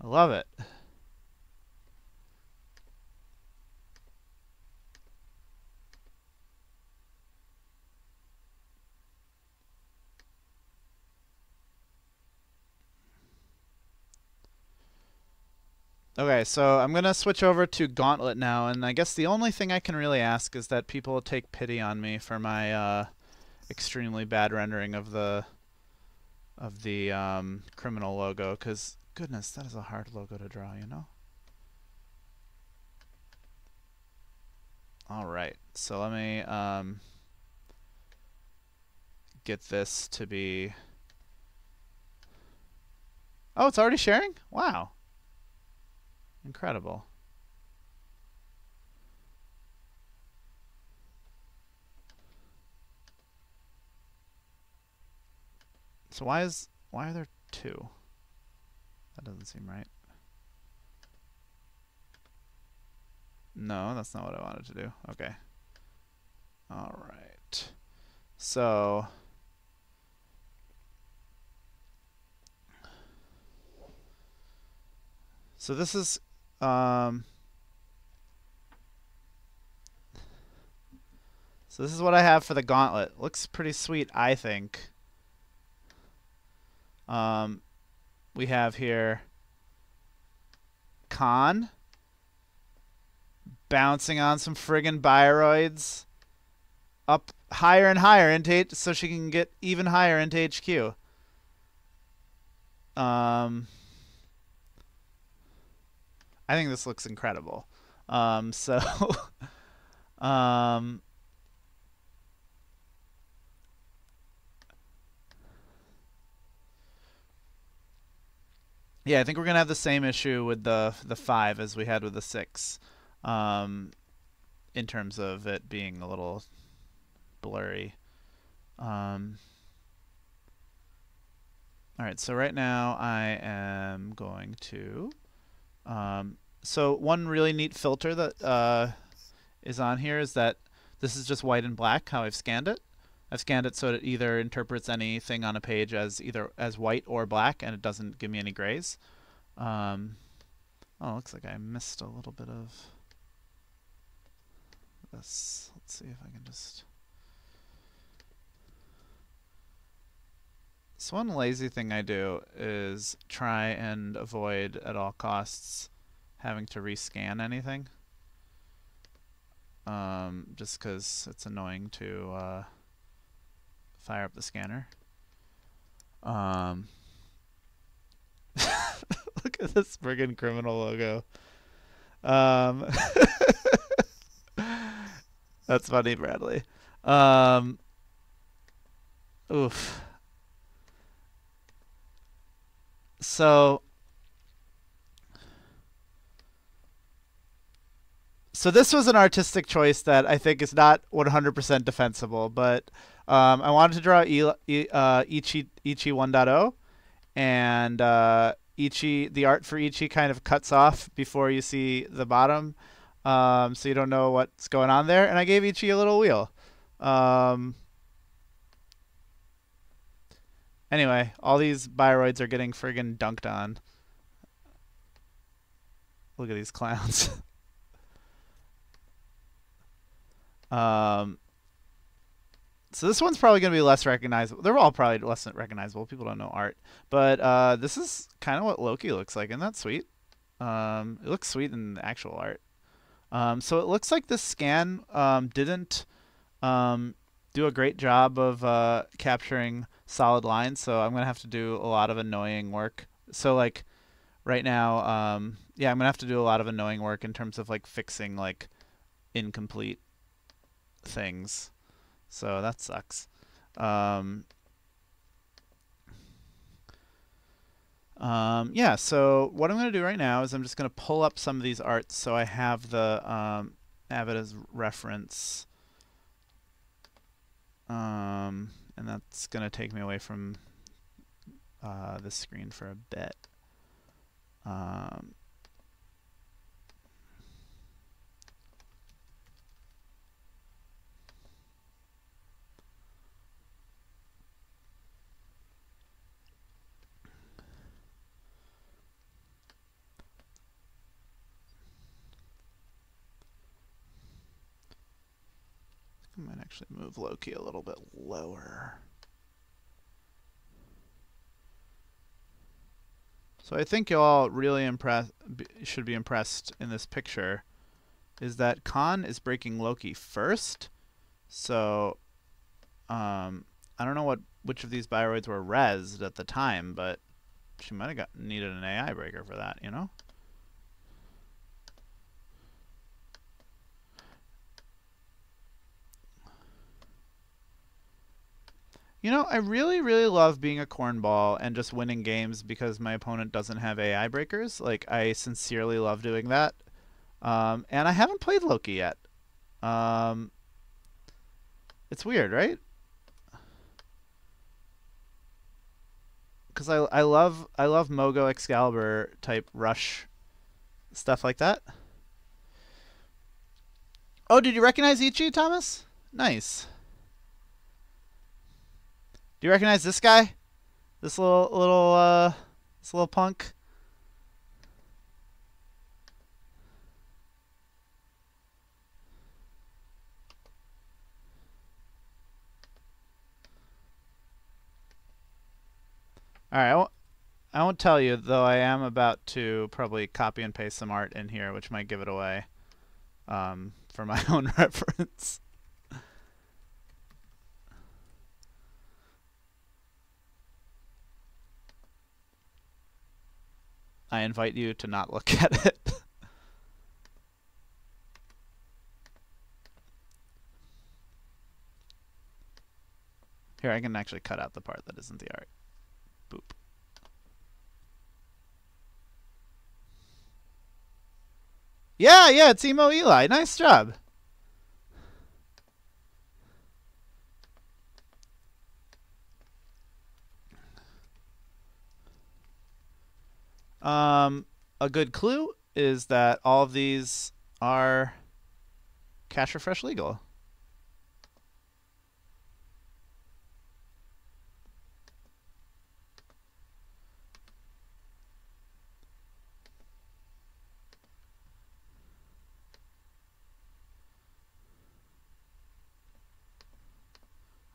S1: I love it. Okay, so I'm gonna switch over to Gauntlet now, and I guess the only thing I can really ask is that people take pity on me for my extremely bad rendering of the criminal logo, because goodness, that is a hard logo to draw, you know? All right, so let me get this to be. Oh, it's already sharing? Wow. Incredible. So why are there 2? That doesn't seem right. No, that's not what I wanted to do. Okay. All right. So this is so this is what I have for the gauntlet. Looks pretty sweet, I think. We have here Khan bouncing on some friggin' bioroids up higher and higher into so she can get even higher into HQ. I think this looks incredible. So yeah, I think we're gonna have the same issue with the 5 as we had with the 6, in terms of it being a little blurry. All right, so right now I am going to. So one really neat filter that is on here is that this is just white and black. How I've scanned it. I've scanned it so it either interprets anything on a page as either as white or black, and it doesn't give me any grays. Oh, looks like I missed a little bit of this. Let's see if I can just. So one lazy thing I do is try and avoid at all costs having to rescan anything. Just because it's annoying to fire up the scanner. Look at this friggin' criminal logo. That's funny, Bradley. Oof. So this was an artistic choice that I think is not 100% defensible, but I wanted to draw Ichi 1.0, and Ichi, the art for Ichi kind of cuts off before you see the bottom, so you don't know what's going on there, and I gave Ichi a little wheel. Anyway, all these bioroids are getting friggin' dunked on. Look at these clowns. So this one's probably going to be less recognizable. They're all probably less recognizable. People don't know art. But this is kind of what Loki looks like. Isn't that sweet? It looks sweet in the actual art. So it looks like this scan didn't do a great job of capturing solid lines. So I'm going to have to do a lot of annoying work. So like right now, yeah, I'm going to have to do a lot of annoying work in terms of like fixing like incomplete things. So that sucks. Yeah, so what I'm going to do right now is I'm just going to pull up some of these arts so I have have it as reference. And that's going to take me away from this screen for a bit. I might actually move Loki a little bit lower. So I think you all really should be impressed in this picture is that Khan is breaking Loki first. So I don't know which of these bioroids were rezzed at the time, but she might have needed an AI breaker for that, you know? You know, I really, really love being a cornball and just winning games because my opponent doesn't have AI breakers. Like, I sincerely love doing that. And I haven't played Loki yet. It's weird, right? Because I love Mogo Excalibur type rush stuff like that. Oh, did you recognize Ichi, Thomas? Nice. Do you recognize this guy? This little punk? All right, I won't tell you, though I am about to probably copy and paste some art in here, which might give it away for my own reference. I invite you to not look at it. Here, I can actually cut out the part that isn't the art. Boop. Yeah, it's Emo Eli. Nice job. A good clue is that all of these are cache refresh legal.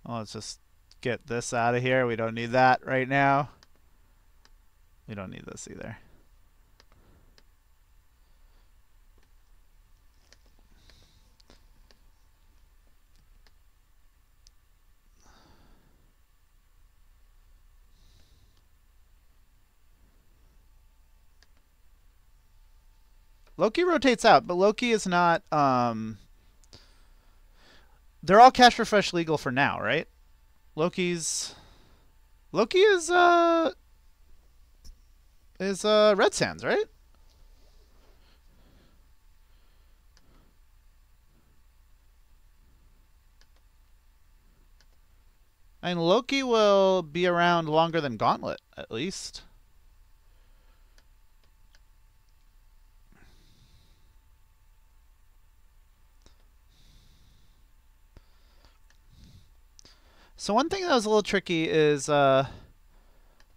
S1: Well, let's just get this out of here. We don't need that right now. We don't need this either. Loki rotates out, but Loki is not. They're all cache refresh legal for now, right? Loki is Red Sands, right? I mean, Loki will be around longer than Gauntlet, at least. So one thing that was a little tricky is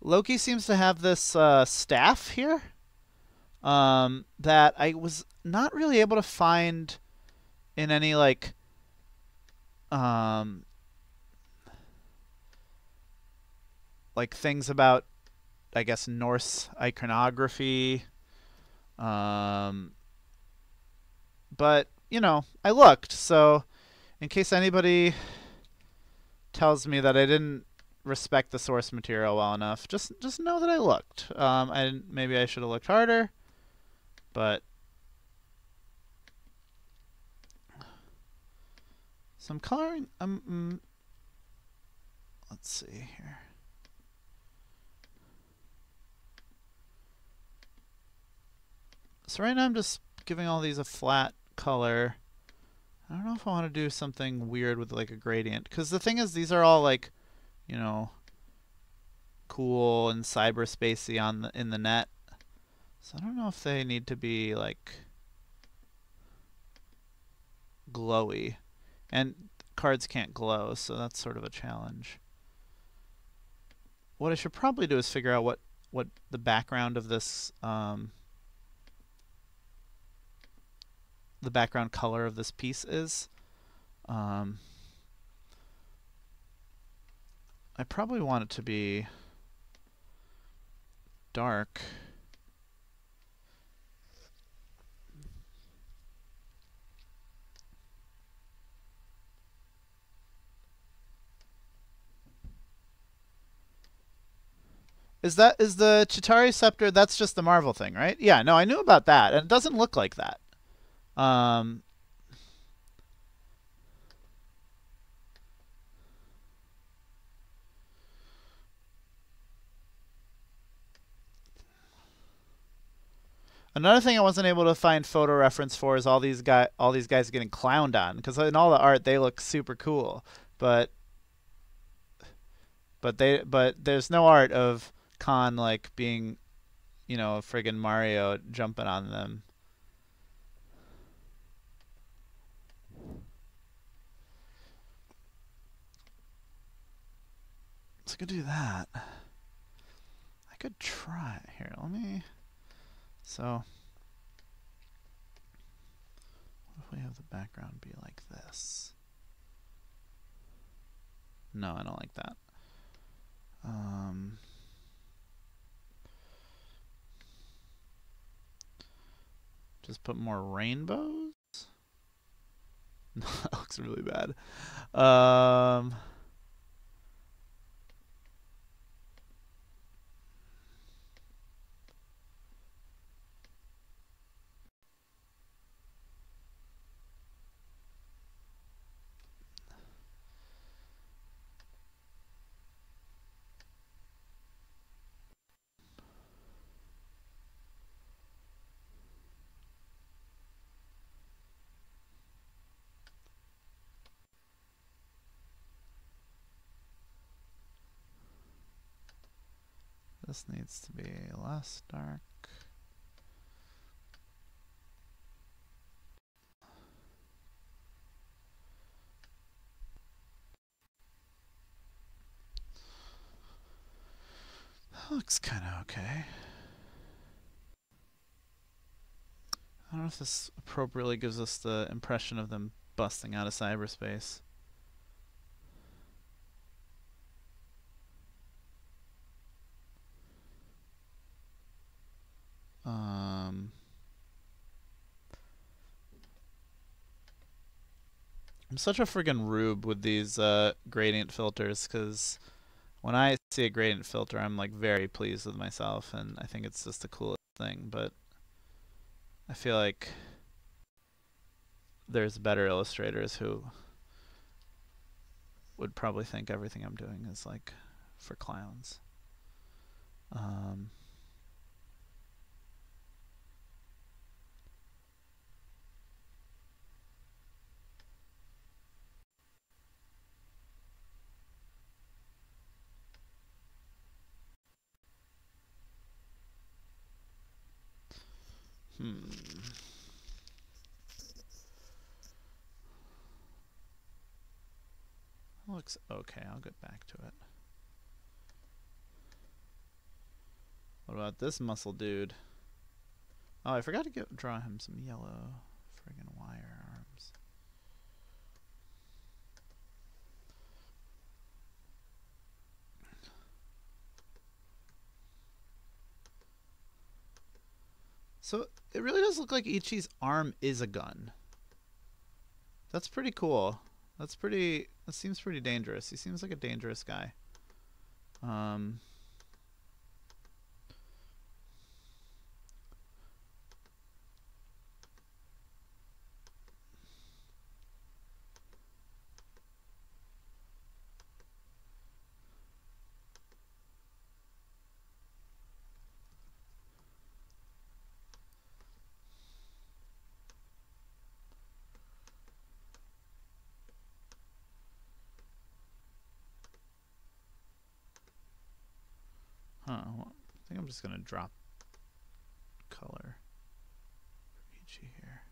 S1: Loki seems to have this staff here that I was not really able to find in any um, like things about, I guess, Norse iconography. But you know, I looked. So in case anybody tells me that I didn't respect the source material well enough, just know that I looked. Maybe I should have looked harder, but some coloring. Let's see here. So right now I'm just giving all these a flat color. I don't know if I want to do something weird with like a gradient, because the thing is, these are all like, you know, cool and cyberspacey in the net. So I don't know if they need to be like glowy, and cards can't glow, so that's sort of a challenge. What I should probably do is figure out what the background of this the background color of this piece is. I probably want it to be dark. Is the Chitauri scepter? That's just the Marvel thing, right? Yeah, no, I knew about that, and it doesn't look like that. Another thing I wasn't able to find photo reference for is all these guys getting clowned on, because in all the art they look super cool, but there's no art of Khan like being, you know, a friggin' Mario jumping on them. So I could do that. I could try here. Let me. So what if we have the background be like this? No, I don't like that. Just put more rainbows. No, that looks really bad. This needs to be less dark. Looks kind of okay. I don't know if this appropriately gives us the impression of them busting out of cyberspace. I'm such a friggin' rube with these gradient filters, because when I see a gradient filter, I'm like very pleased with myself, and I think it's just the coolest thing. But I feel like there's better illustrators who would probably think everything I'm doing is like for clowns. Um, hmm. Looks okay. I'll get back to it. What about this muscle dude? Oh, I forgot to draw him some yellow friggin' wire arms. So it really does look like Ichi's arm is a gun. That's pretty cool. That seems pretty dangerous. He seems like a dangerous guy. Well, I think I'm just gonna drop color for Ichi here.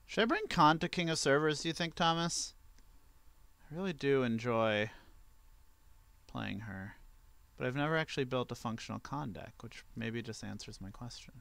S1: Should I bring Khan to King of Servers, do you think, Thomas? I really do enjoy playing her. But I've never actually built a functional Khan deck, which maybe just answers my question.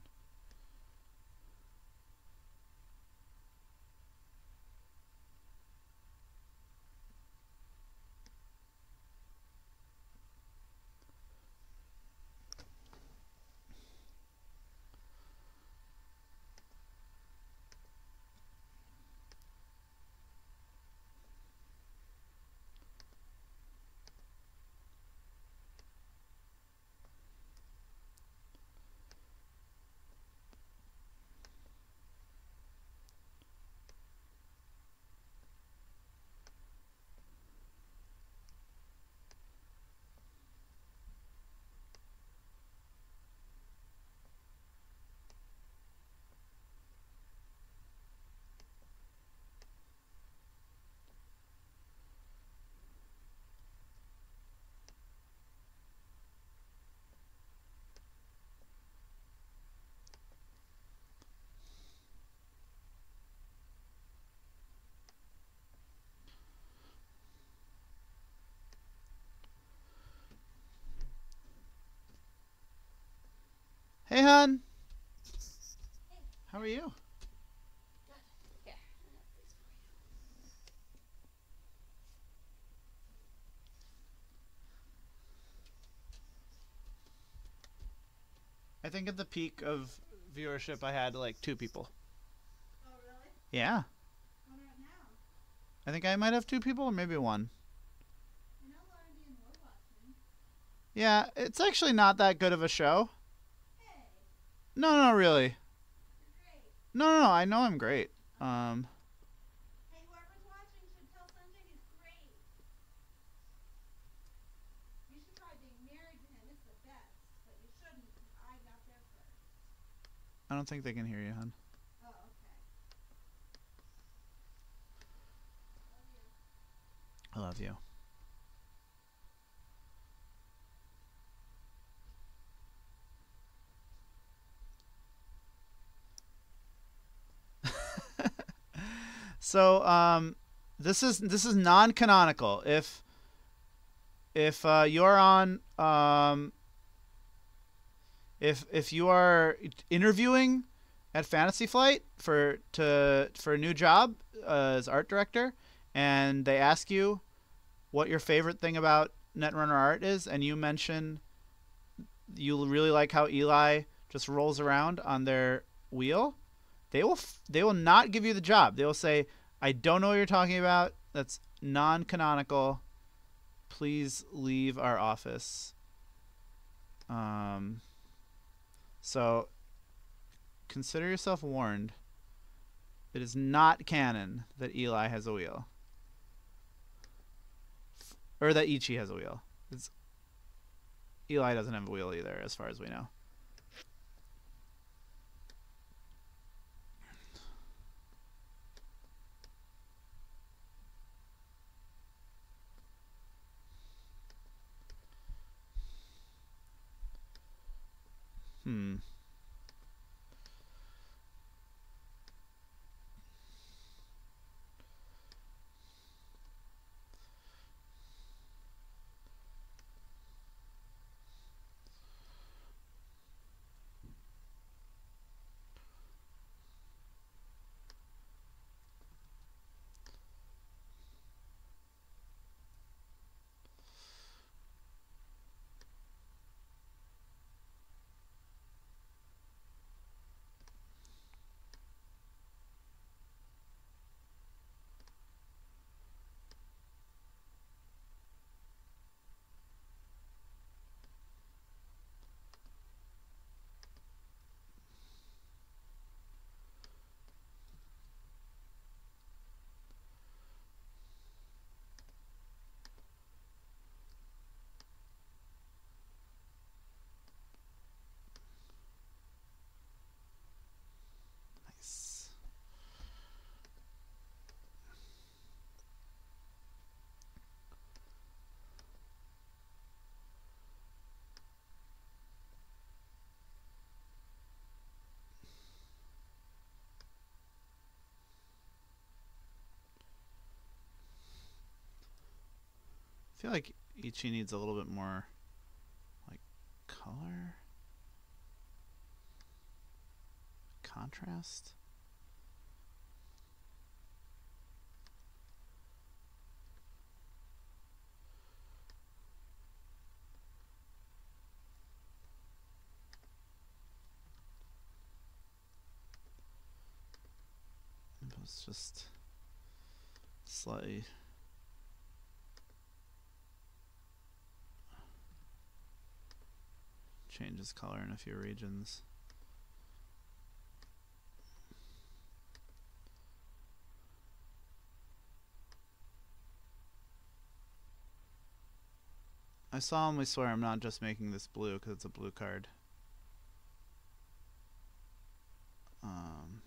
S1: How are you?
S2: Here.
S1: I think at the peak of viewership, I had like 2 people.
S2: Oh, really?
S1: Yeah.
S2: What about now?
S1: I think I might have 2 people or maybe 1.
S2: I know Lardy and Will watching.
S1: Yeah, it's actually not that good of a show.
S2: Hey,
S1: No, really.
S2: you're great.
S1: No, I know I'm great.
S2: Hey, whoever's watching should tell Sanjay he's great. You should try being married to him. It's the best. But you shouldn't because I got there first.
S1: I don't think they can hear you, hon.
S2: Oh, okay. Love you.
S1: I love you. So, this is non-canonical. If you're on if you are interviewing at Fantasy Flight for a new job as art director, and they ask you what your favorite thing about Netrunner art is, and you mention you really like how Eli just rolls around on their wheel, they will not give you the job. They will say, "I don't know what you're talking about. That's non-canonical. Please leave our office." So consider yourself warned. It is not canon that Eli has a wheel, or that Ichi has a wheel. Eli doesn't have a wheel either, as far as we know. Hmm. Nice. I feel like Ichi needs a little bit more, like, color, contrast. Let's just slightly change his color in a few regions. I solemnly swear I'm not just making this blue because it's a blue card. Um,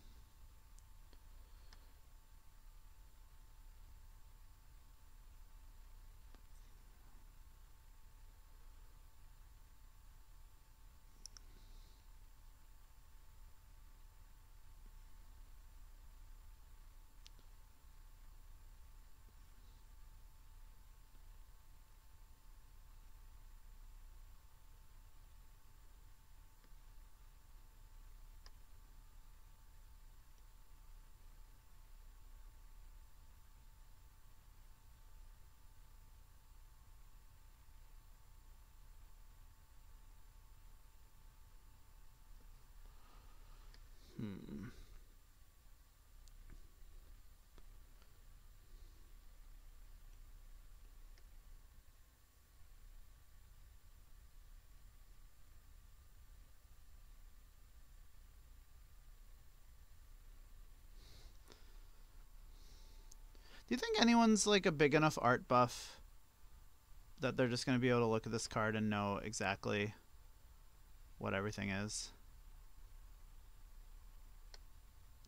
S1: Do you think anyone's like a big enough art buff that they're just going to be able to look at this card and know exactly what everything is?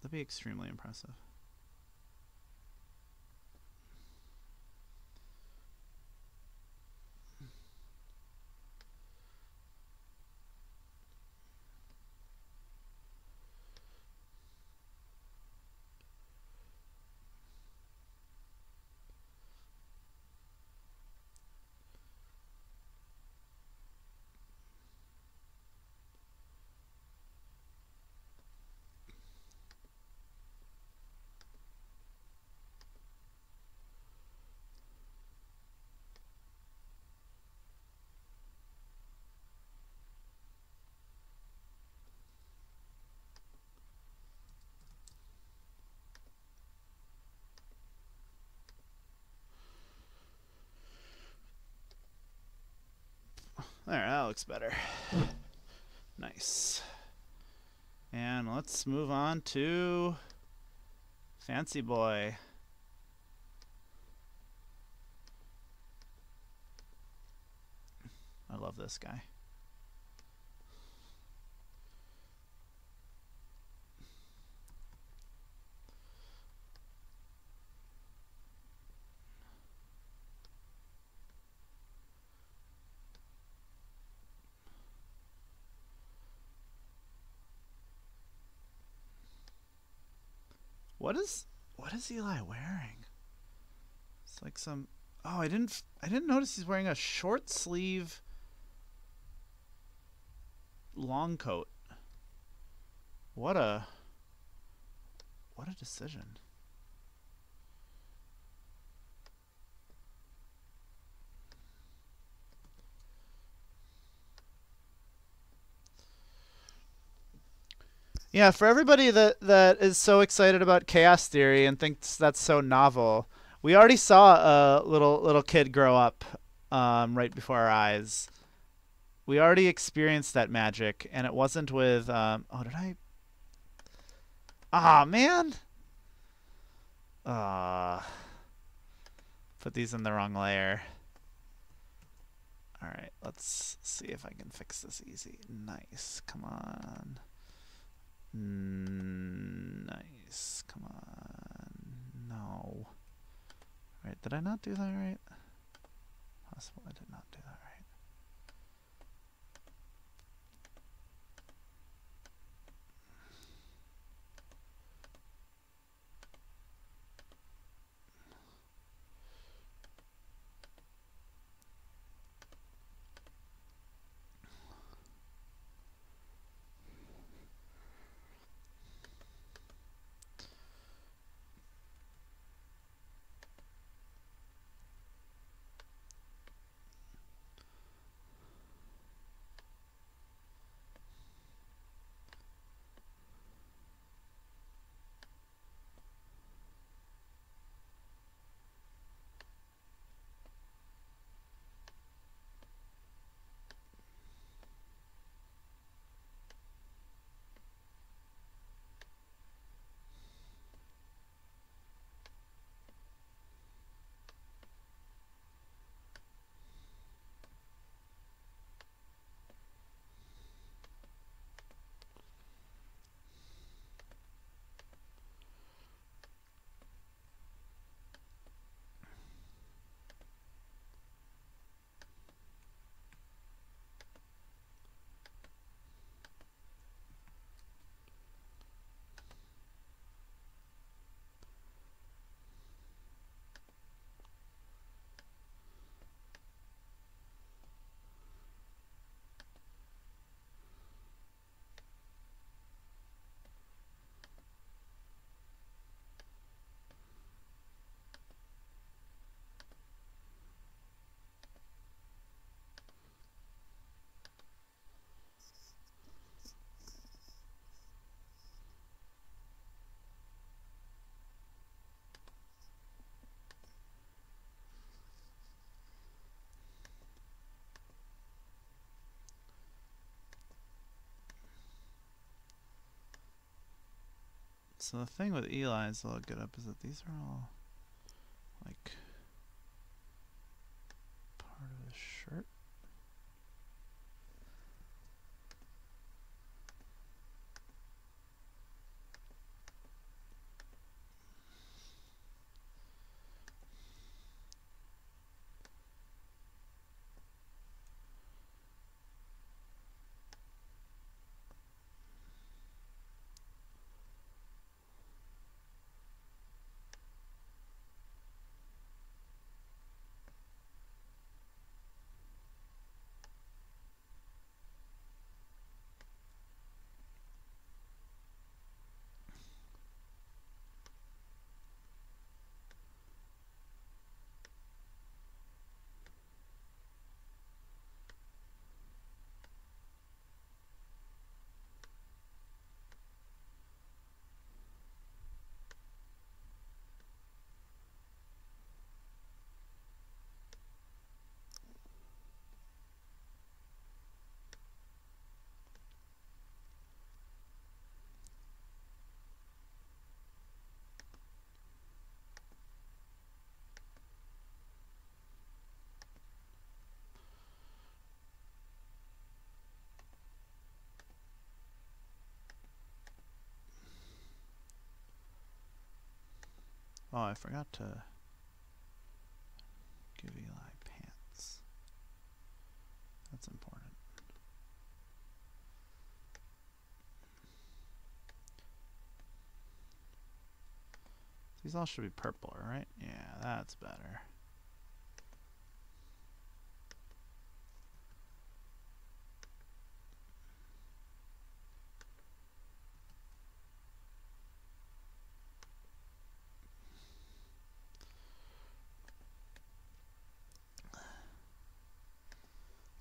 S1: That'd be extremely impressive. There, that looks better. Nice. And let's move on to Fancy Boy. I love this guy. What is Eli wearing? It's like some. Oh, I didn't notice he's wearing a short sleeve long coat. What a decision. Yeah, for everybody that is so excited about chaos theory and thinks that's so novel, we already saw a little kid grow up right before our eyes. We already experienced that magic, and it wasn't with. Oh, did I? Ah, man. Put these in the wrong layer. All right, let's see if I can fix this easy. Nice, come on. Nice, come on. No. Right, did I not do that right? Possible I did not do that right. So the thing with Eli's I'll get up is that these are all like part of his shirt. Oh, I forgot to give Eli pants. That's important. These all should be purple, right? Yeah, that's better.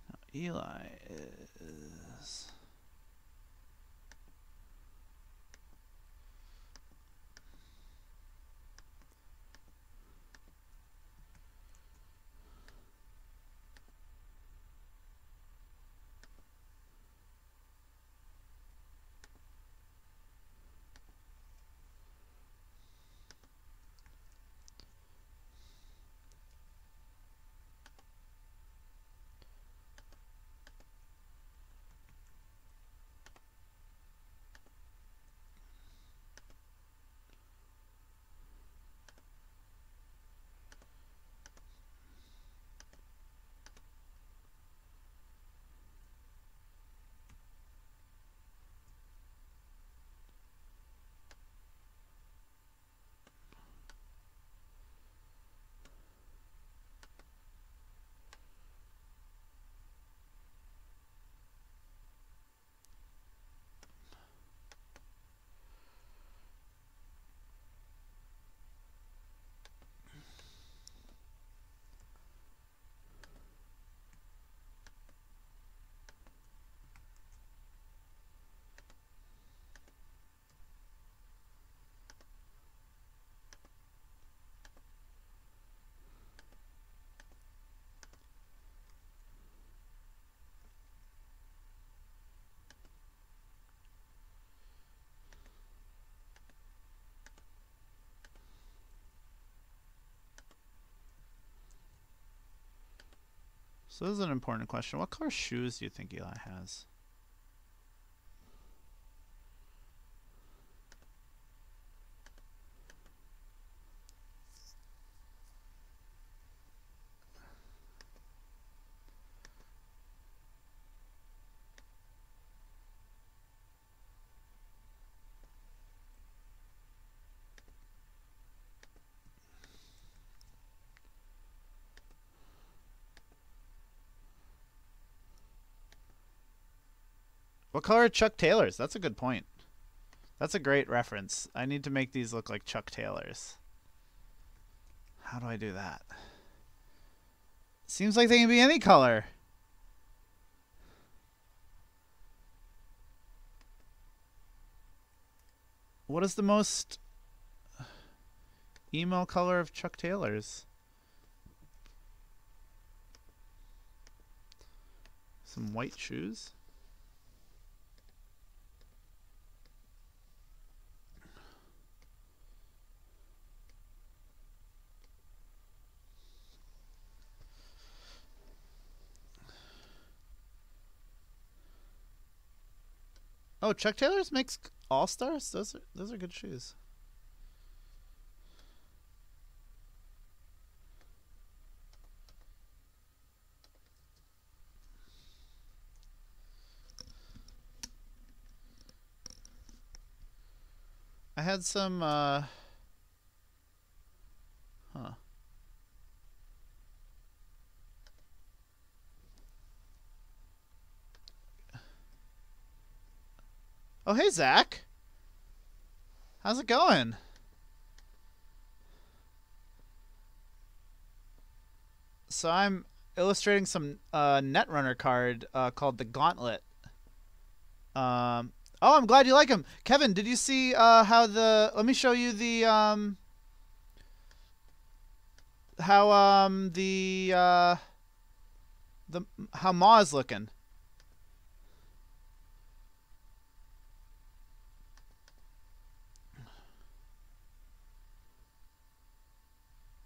S1: Now, Eli is... So this is an important question. What color shoes do you think Eli has? What color are Chuck Taylors? That's a good point. That's a great reference. I need to make these look like Chuck Taylors. How do I do that? Seems like they can be any color. What is the most emo color of Chuck Taylors? Some white shoes? Oh, Chuck Taylor's makes All Stars. Those are good shoes. I had some. Huh. Oh, hey Zach. How's it going? So I'm illustrating some Netrunner card called the Gauntlet. Oh, I'm glad you like him, Kevin. Did you see how the? Let me show you the how the how Ma is looking.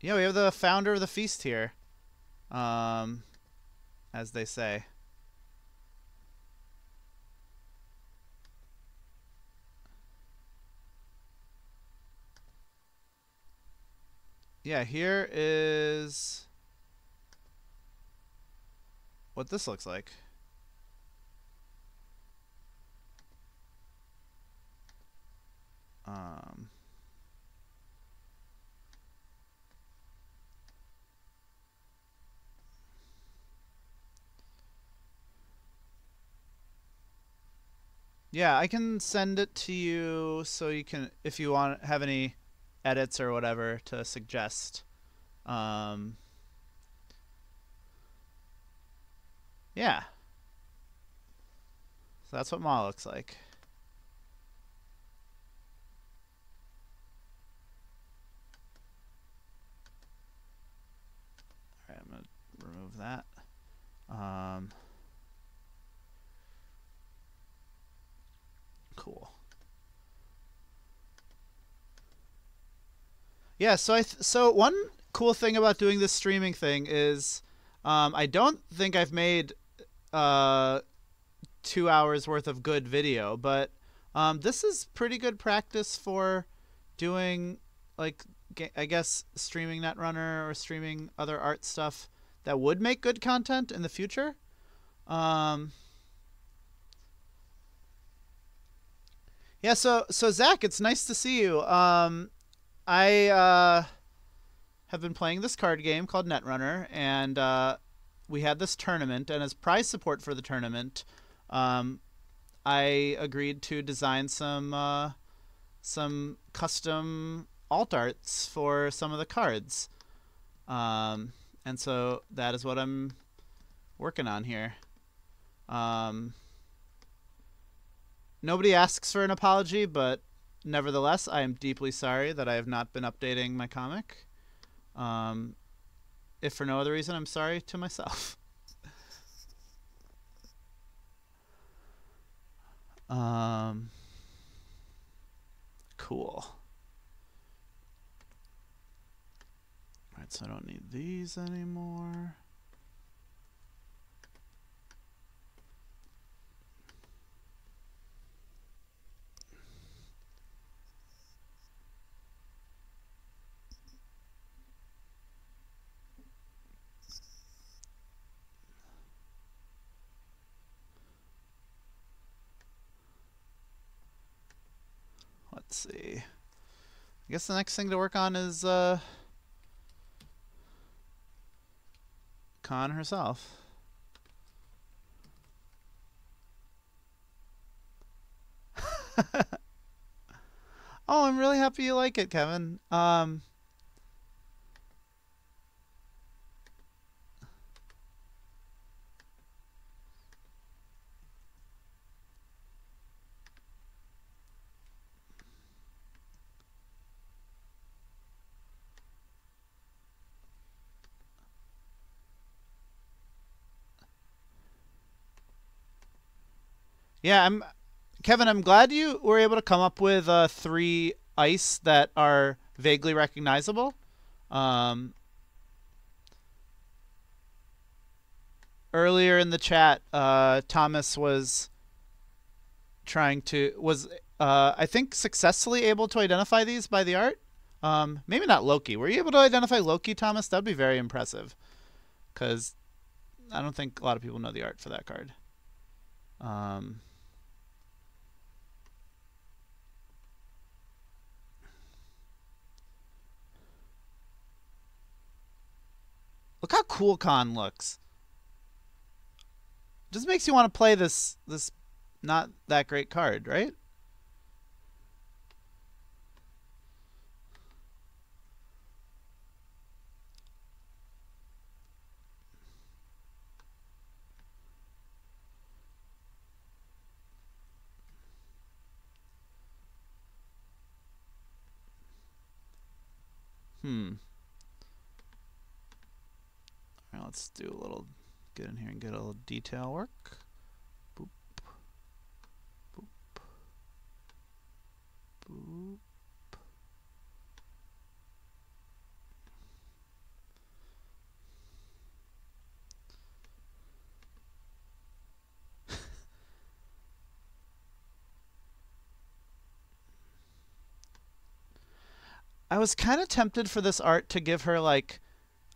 S1: Yeah, we have the founder of the feast here, um, as they say. Yeah, here is what this looks like. Um, yeah, I can send it to you so you can, if you want, have any edits or whatever to suggest. Um, yeah, so that's what Ma looks like. All right, I'm gonna remove that. Um, cool. Yeah, so one cool thing about doing this streaming thing is I don't think I've made uh, 2 hours worth of good video, but this is pretty good practice for doing like I guess streaming Netrunner or streaming other art stuff that would make good content in the future. Um, yeah, so Zach, it's nice to see you. I have been playing this card game called Netrunner, and we had this tournament, and as prize support for the tournament, um, I agreed to design some custom alt arts for some of the cards, and so that is what I'm working on here. Um, Nobody asks for an apology, but nevertheless, I am deeply sorry that I have not been updating my comic. Um, if for no other reason, I'm sorry to myself. Um, cool. Alright, so I don't need these anymore. Let's see. I guess the next thing to work on is Khan herself. Oh, I'm really happy you like it, Kevin. Yeah, I'm Kevin. I'm glad you were able to come up with three ice that are vaguely recognizable. Um, Earlier in the chat, Thomas was trying to was I think successfully able to identify these by the art. Maybe not Loki. Were you able to identify Loki, Thomas? That'd be very impressive because I don't think a lot of people know the art for that card. Um, Look how cool Khan looks. Just makes you want to play this not that great card, right? Hmm. All right, let's do a little get in here and get a little detail work. Boop, boop, boop. I was kind of tempted for this art to give her like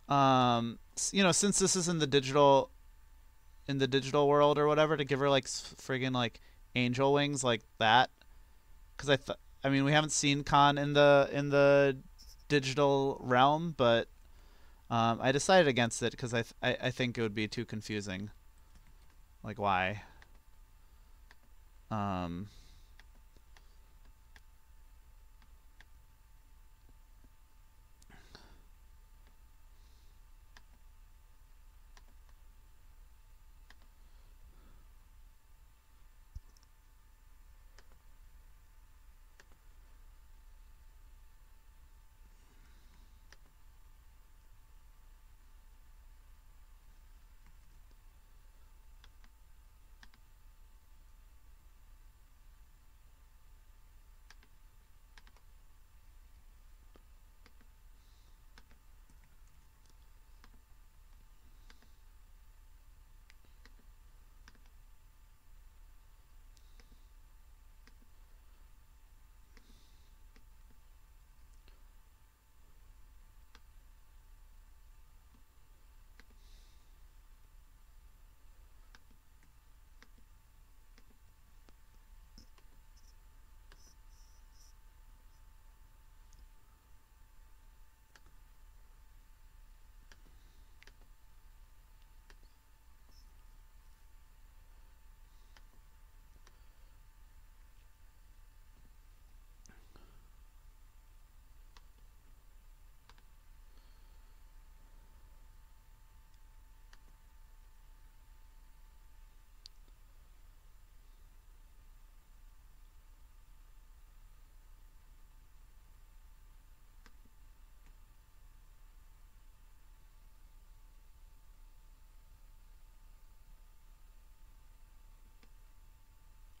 S1: since this is in the digital world or whatever, to give her like friggin' like angel wings like that, because I mean we haven't seen Khan in the digital realm, but I decided against it because I think it would be too confusing. Like why? Um,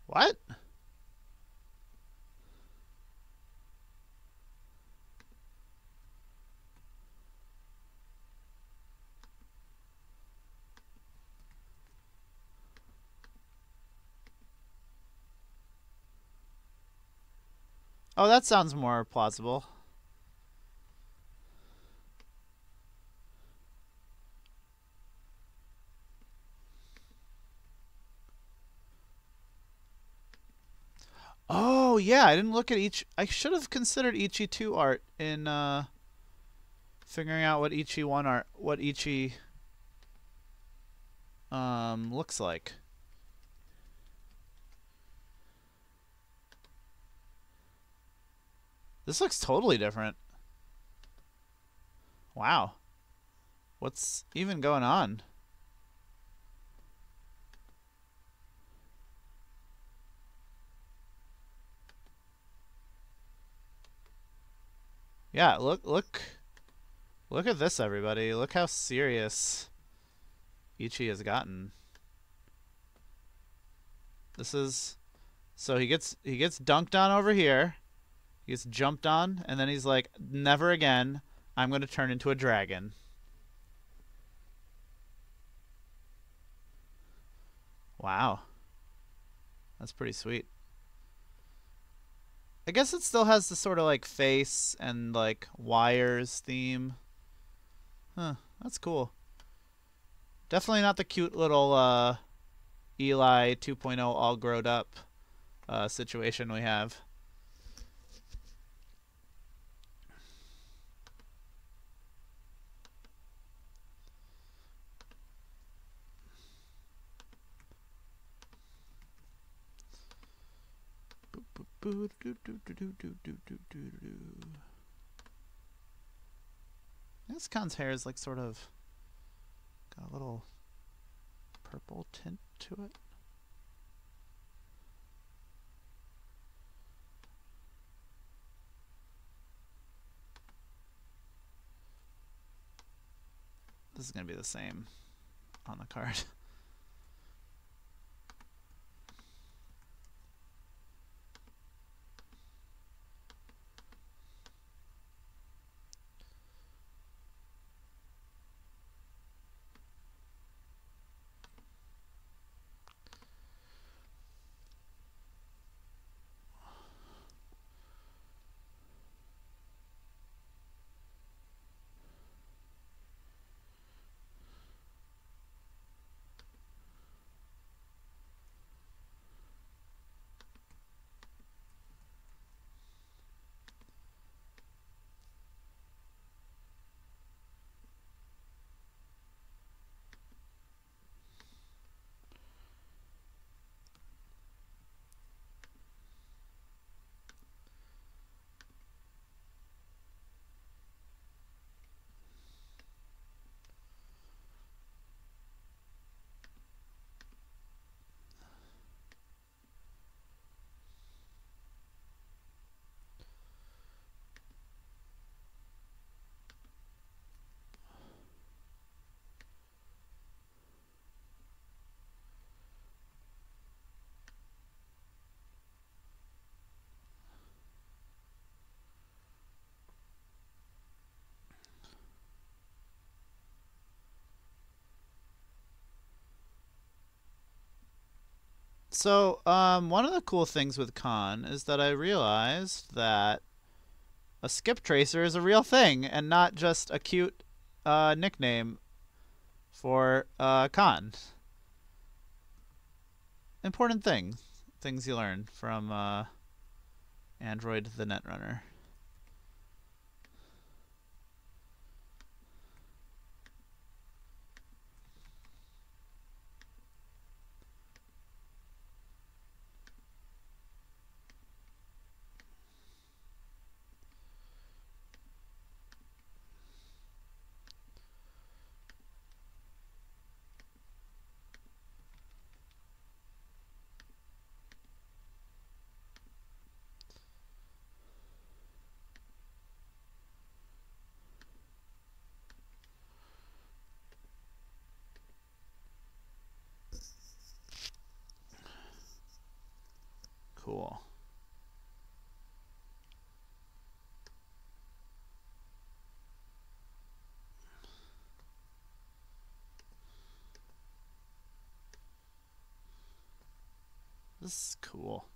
S1: what? Oh, that sounds more plausible. Oh yeah, I didn't look at each. I should have considered Ichi 2 art in figuring out what Ichi 1 art, what Ichi looks like. This looks totally different. Wow. What's even going on? Yeah, look at this, everybody. Look how serious Ichi has gotten. This is so he gets dunked on over here. He gets jumped on, and then he's like, "Never again. I'm going to turn into a dragon." Wow, that's pretty sweet. I guess it still has the sort of like face and like wires theme. Huh, that's cool. Definitely not the cute little Eli 2.0 all grown up situation we have. This Khan's hair is like sort of got a little purple tint to it. This is gonna be the same on the card. So, one of the cool things with Khan is that I realized that a skip tracer is a real thing and not just a cute nickname for Khan. Important things you learn from Android the Netrunner. Cool. This is cool.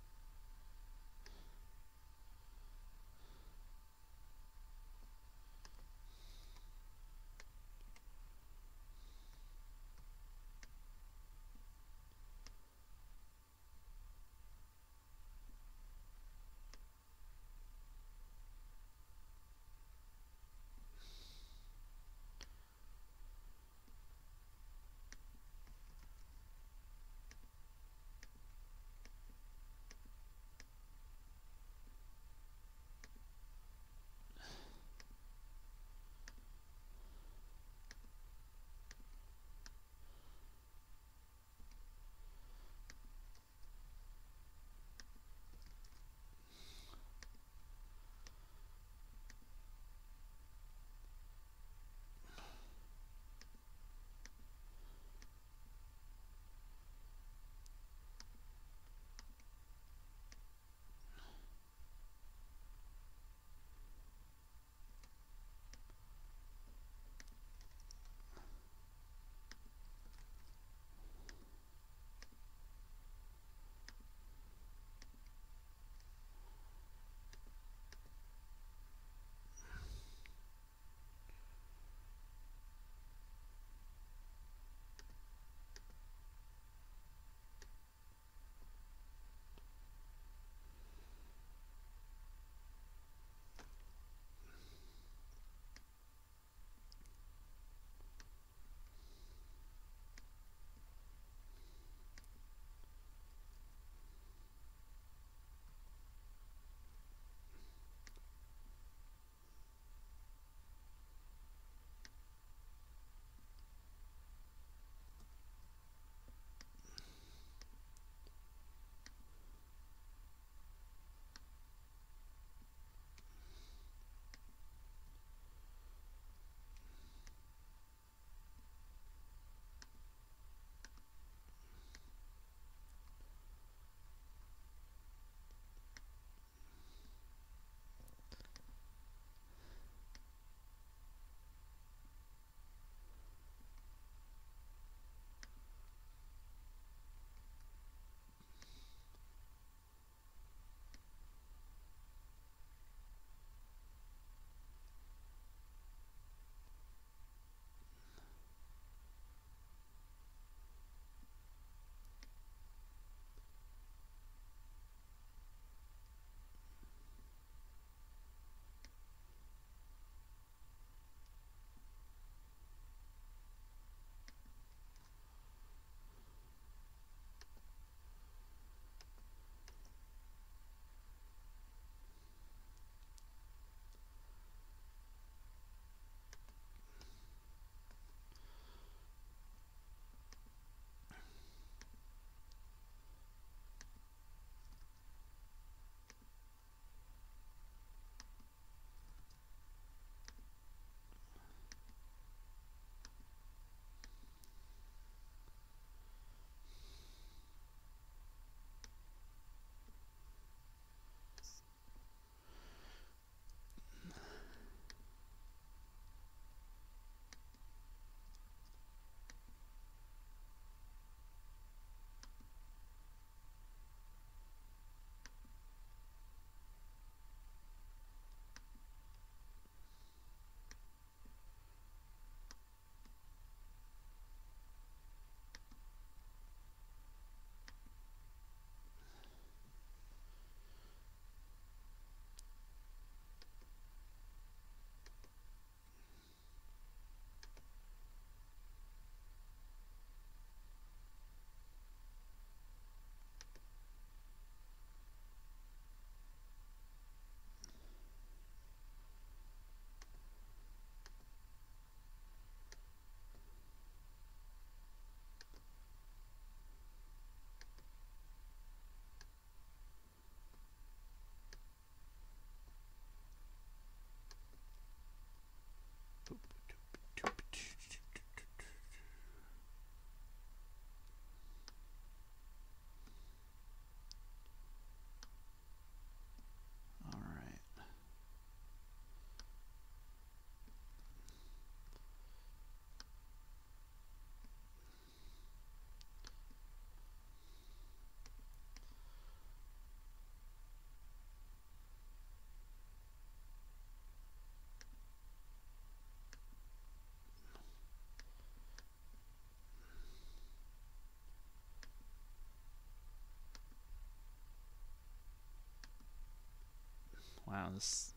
S1: this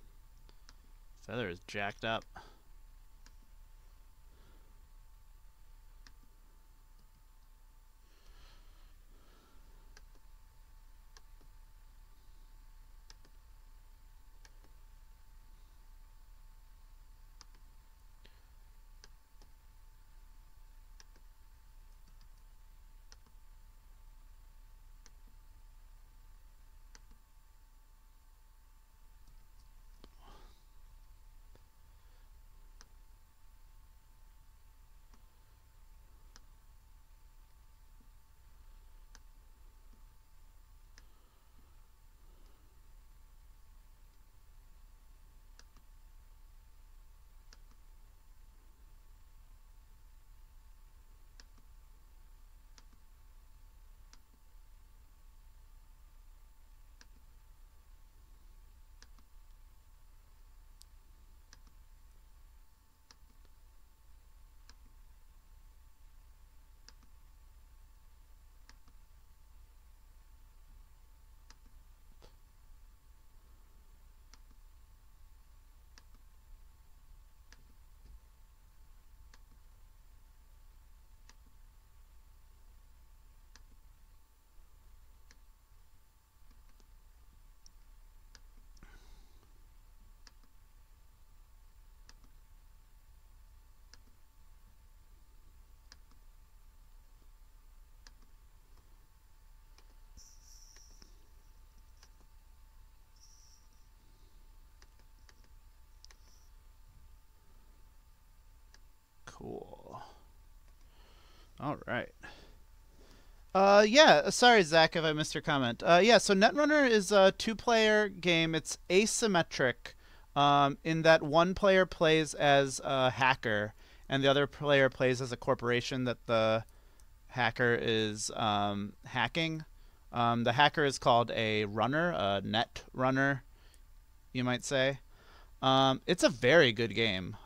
S1: feather is jacked up. Cool. All right. Yeah. Sorry, Zach, if I missed your comment. Yeah. So Netrunner is a two-player game. It's asymmetric, in that one player plays as a hacker, and the other player plays as a corporation that the hacker is hacking. The hacker is called a runner, a net runner, you might say. It's a very good game.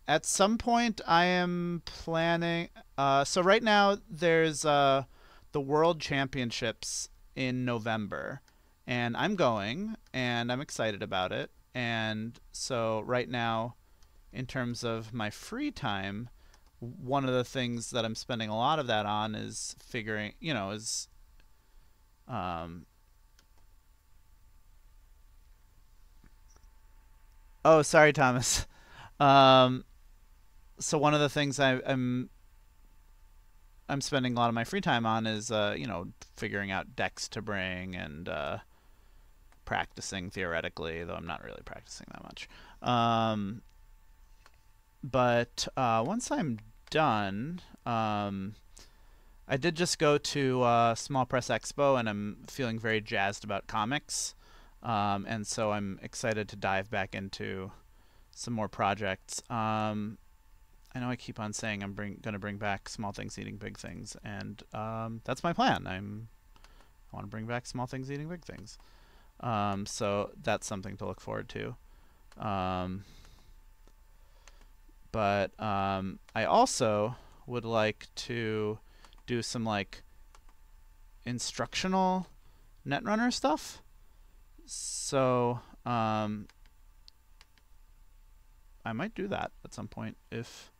S1: At some point, I am planning. So right now, there's the World Championships in November, and I'm going, and I'm excited about it. And so right now, in terms of my free time, one of the things that I'm spending a lot of that on is figuring, is um. Oh, sorry, Thomas. Um, so one of the things I'm spending a lot of my free time on is figuring out decks to bring and practicing theoretically, though I'm not really practicing that much. But once I'm done, I did just go to Small Press Expo, and I'm feeling very jazzed about comics. And so I'm excited to dive back into some more projects. I know I keep on saying I'm going to bring back Small Things Eating Big Things, and that's my plan. I want to bring back Small Things Eating Big Things. So that's something to look forward to. Um, but I also would like to do some like instructional Netrunner stuff. So I might do that at some point if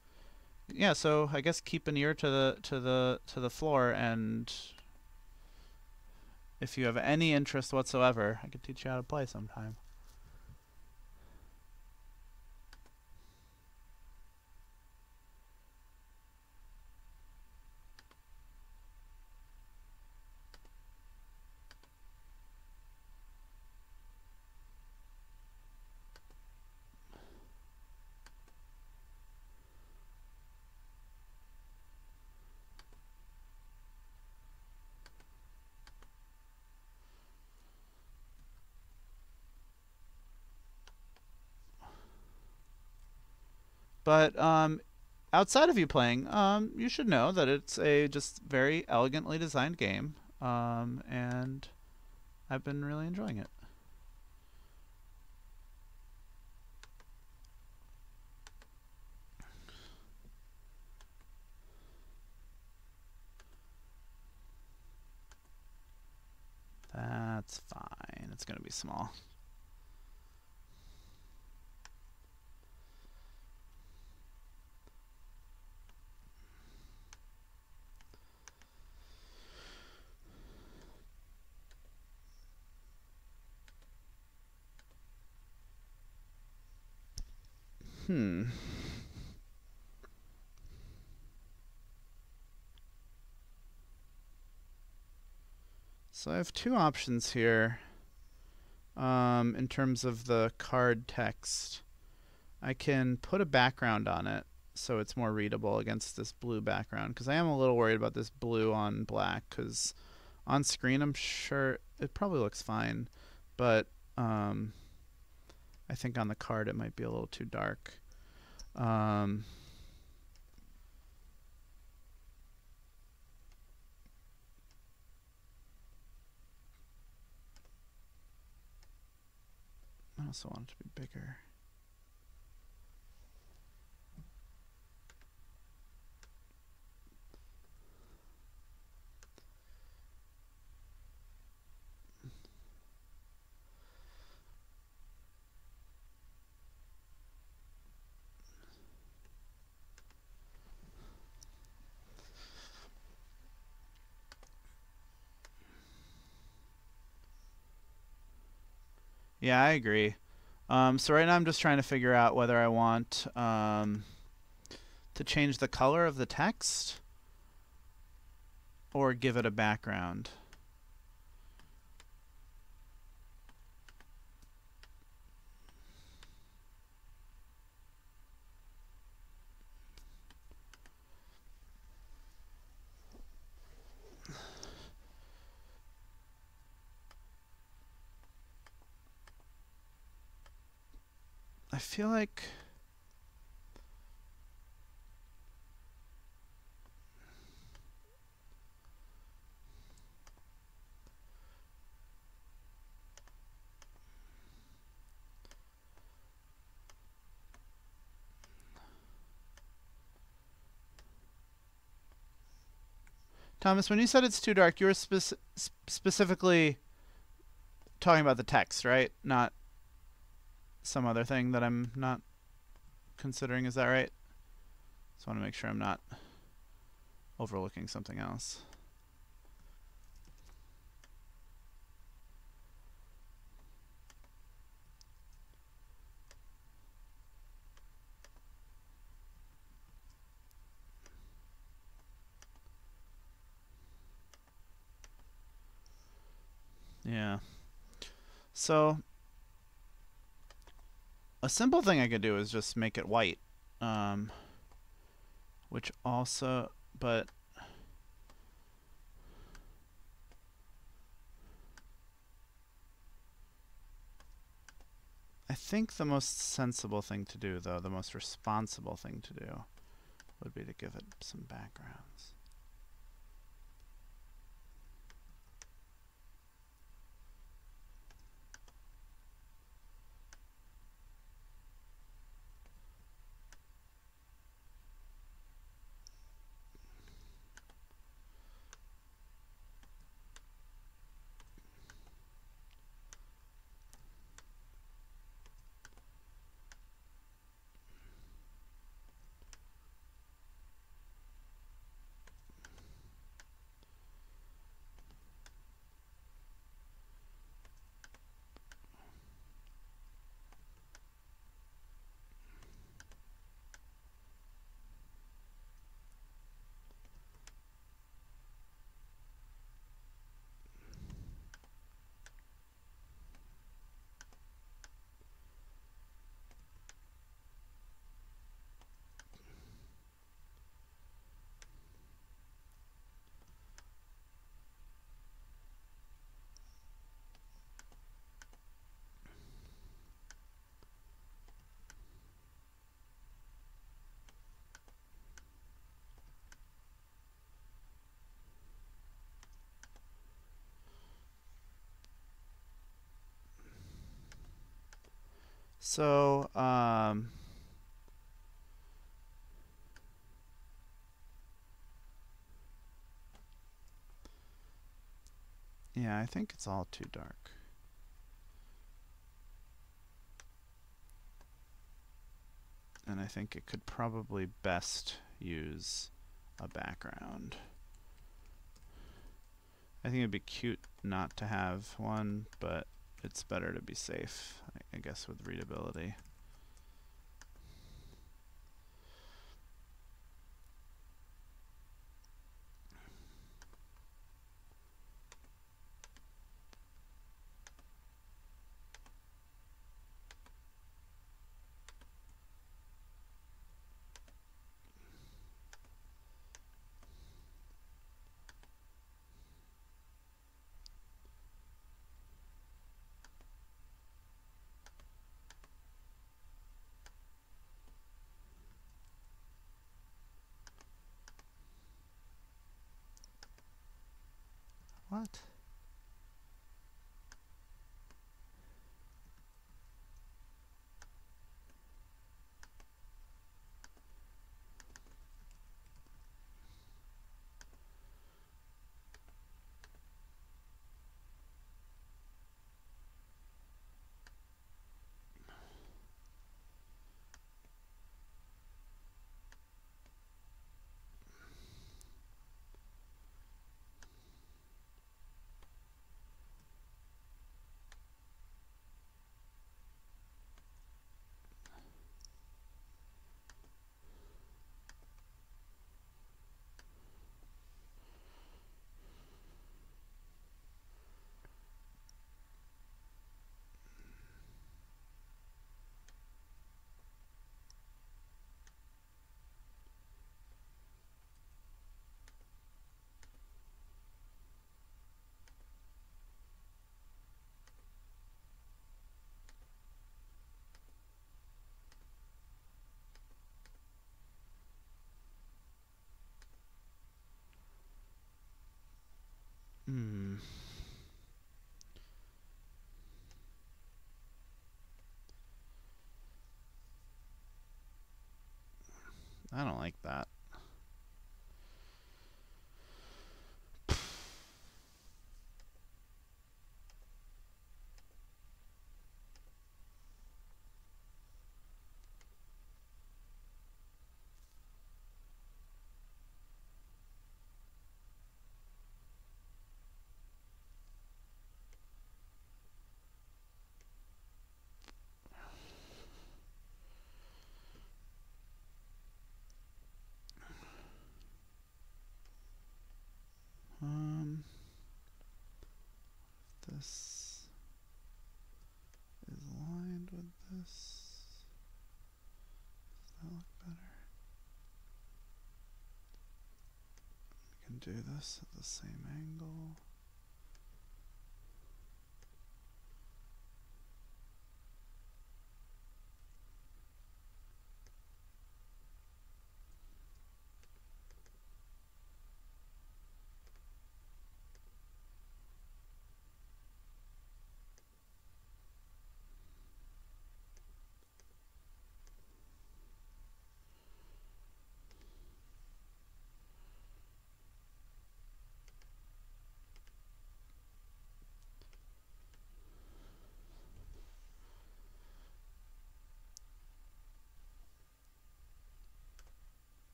S1: yeah. So I guess keep an ear to the floor, and if you have any interest whatsoever, I could teach you how to play sometime. But outside of you playing, you should know that it's a just very elegantly designed game, and I've been really enjoying it. That's fine. It's going to be small. Hmm. So I have two options here. In terms of the card text, I can put a background on it so it's more readable against this blue background, because I am a little worried about this blue on black, because on screen I'm sure it probably looks fine, but I think on the card it might be a little too dark. Um, I also want it to be bigger. Yeah, I agree. So right now I'm just trying to figure out whether I want to change the color of the text or give it a background. I feel like Thomas, when you said it's too dark, you were specifically talking about the text, right? Not some other thing that I'm not considering. Is that right? Just want to make sure I'm not overlooking something else. Yeah. So a simple thing I could do is just make it white, um, which also, but I think the most sensible thing to do, though, the most responsible thing to do, would be to give it some backgrounds. So, yeah, I think it's all too dark. and I think it could probably best use a background. I think it'd be cute not to have one, but it's better to be safe, I guess, with readability. What? Hmm. I don't like that. This is aligned with this. Does that look better? We can do this at the same angle.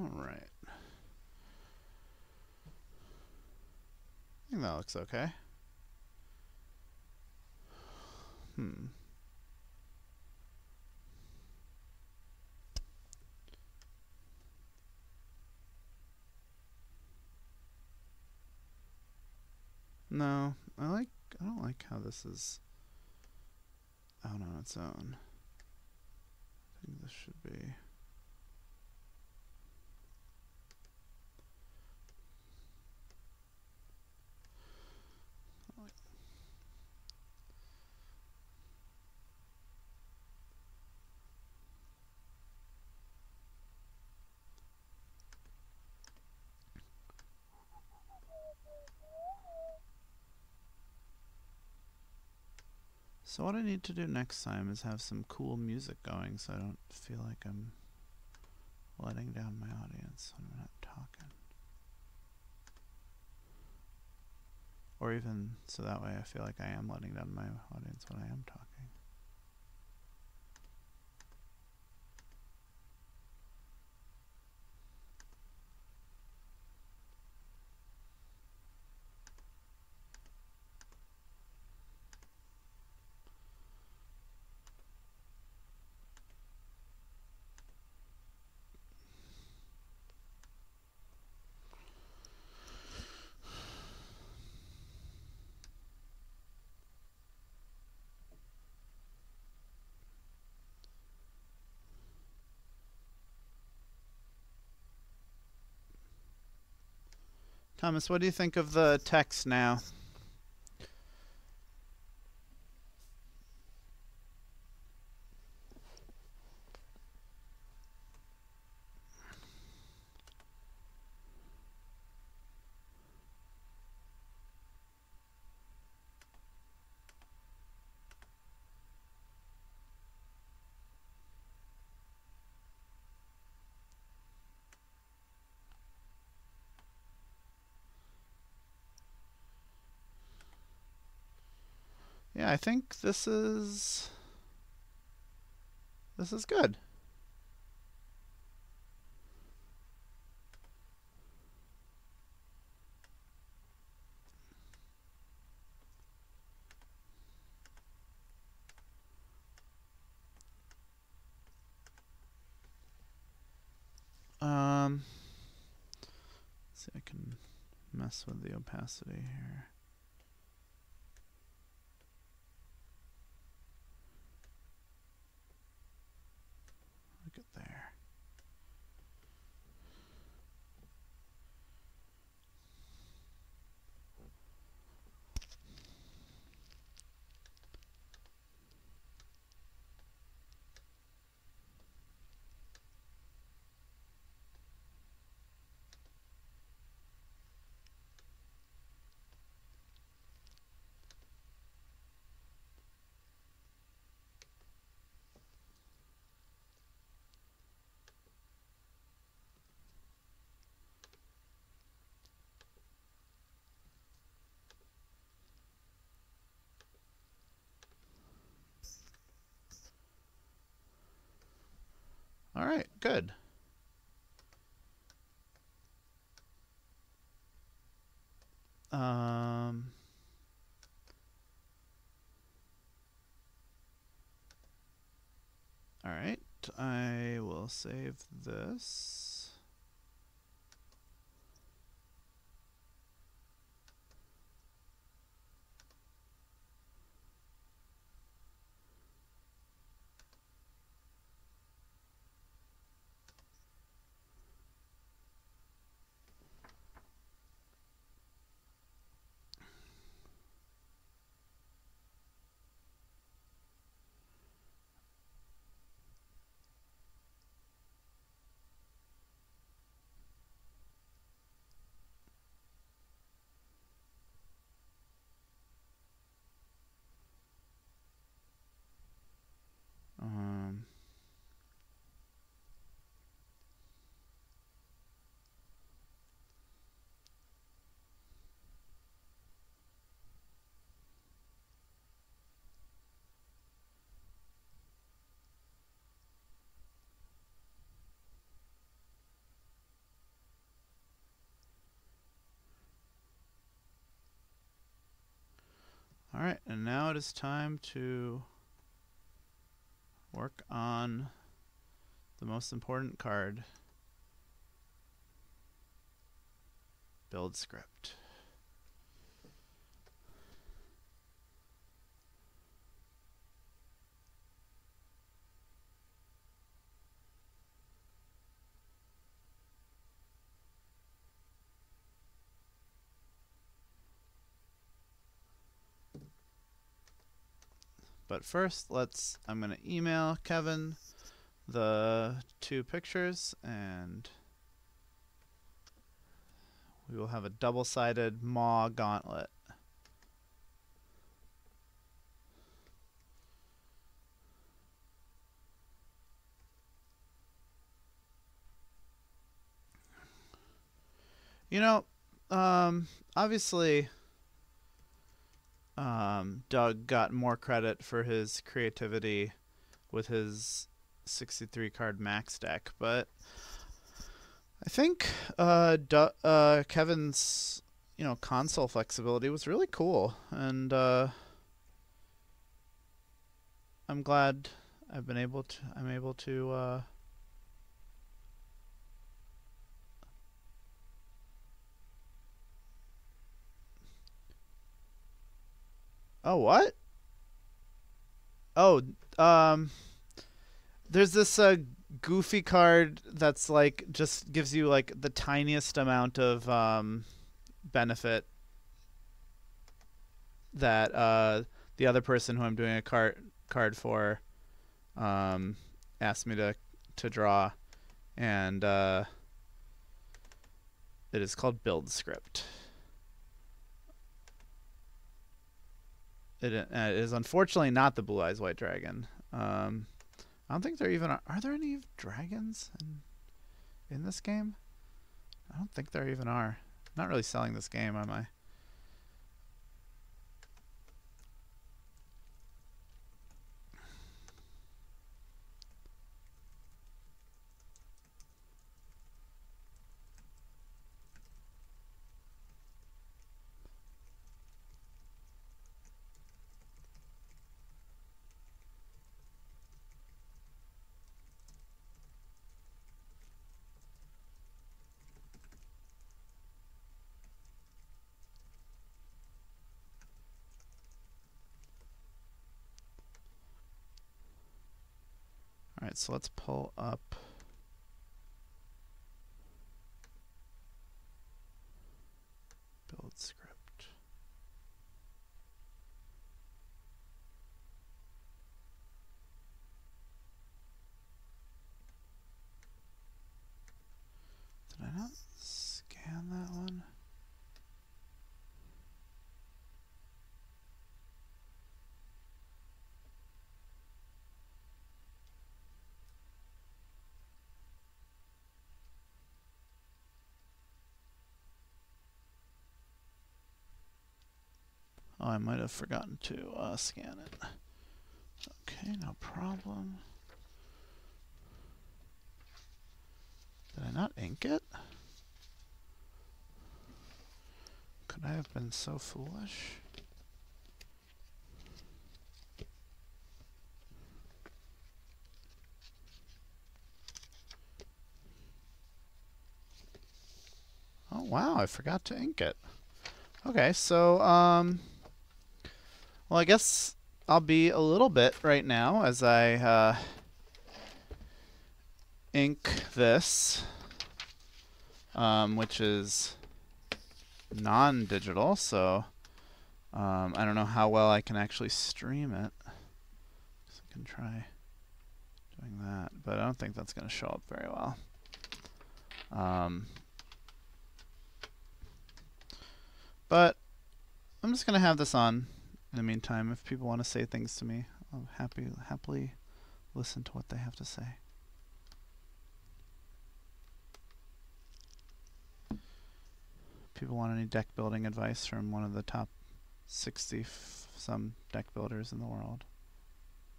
S1: All right. I think that looks okay. Hmm. No, I don't like how this is out on its own. I think this should be. So what I need to do next time is have some cool music going so I don't feel like I'm letting down my audience when I'm not talking. Or even so that way I feel like I am letting down my audience when I am talking. Thomas, what do you think of the text now? Yeah, I think this is good. Let's see, I can mess with the opacity here. Look at there. All right, good. Um, all right, I will save this. now it is time to work on the most important card. Build script. But first, I'm going to email Kevin the 2 pictures, and we will have a double-sided Maw gauntlet. You know, obviously, Doug got more credit for his creativity with his 63 card max deck, but I think Kevin's console flexibility was really cool, and I'm glad I'm able to oh, what? Oh, there's this goofy card that's like just gives you like the tiniest amount of benefit that the other person who I'm doing a card for asked me to draw, and it is called Build Script. It is unfortunately not the Blue Eyes White Dragon. I don't think there even are there any dragons in this game? I don't think there even are. I'm not really selling this game, am I? Alright, so let's pull up Build Script. Did I not scan that one? Oh, I might have forgotten to scan it. Okay, no problem. Did I not ink it? Could I have been so foolish? Oh wow, I forgot to ink it. Okay, so well, I guess I'll be a little bit right now as I ink this, which is non-digital, so I don't know how well I can actually stream it. So I can try doing that, but I don't think that's going to show up very well. But I'm just going to have this on in the meantime. If people want to say things to me, I'll happily listen to what they have to say. People want any deck building advice from one of the top 60 some deck builders in the world,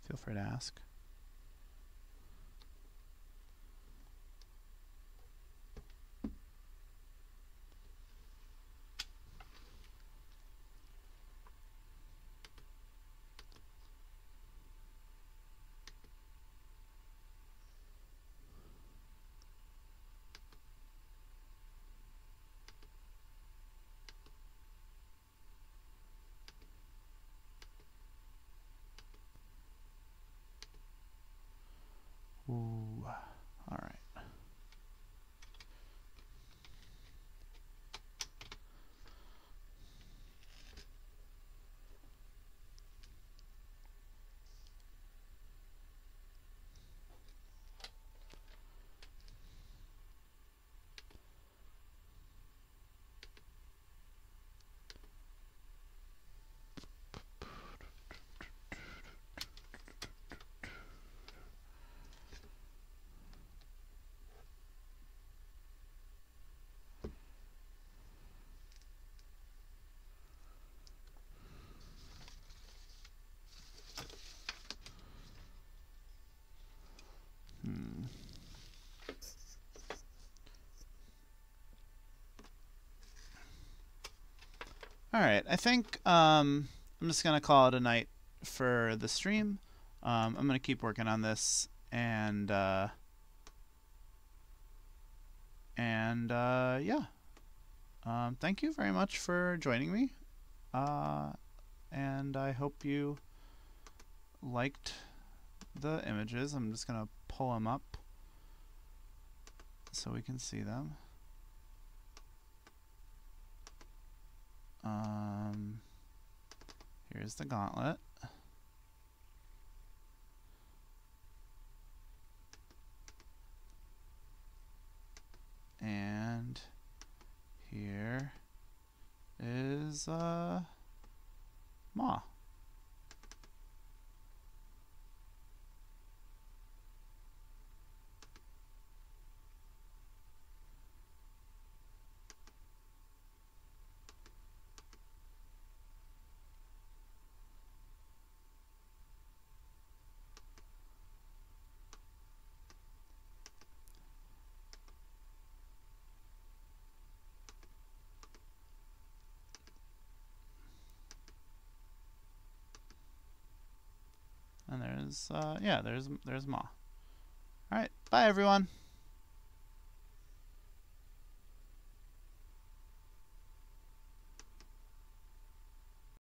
S1: feel free to ask. All right, I think I'm just gonna call it a night for the stream. I'm gonna keep working on this, and yeah. Thank you very much for joining me, uh, and I hope you liked the images. I'm just gonna pull them up so we can see them. Here's the gauntlet. And here is Maw. And there's yeah, there's Maw. All right, bye everyone.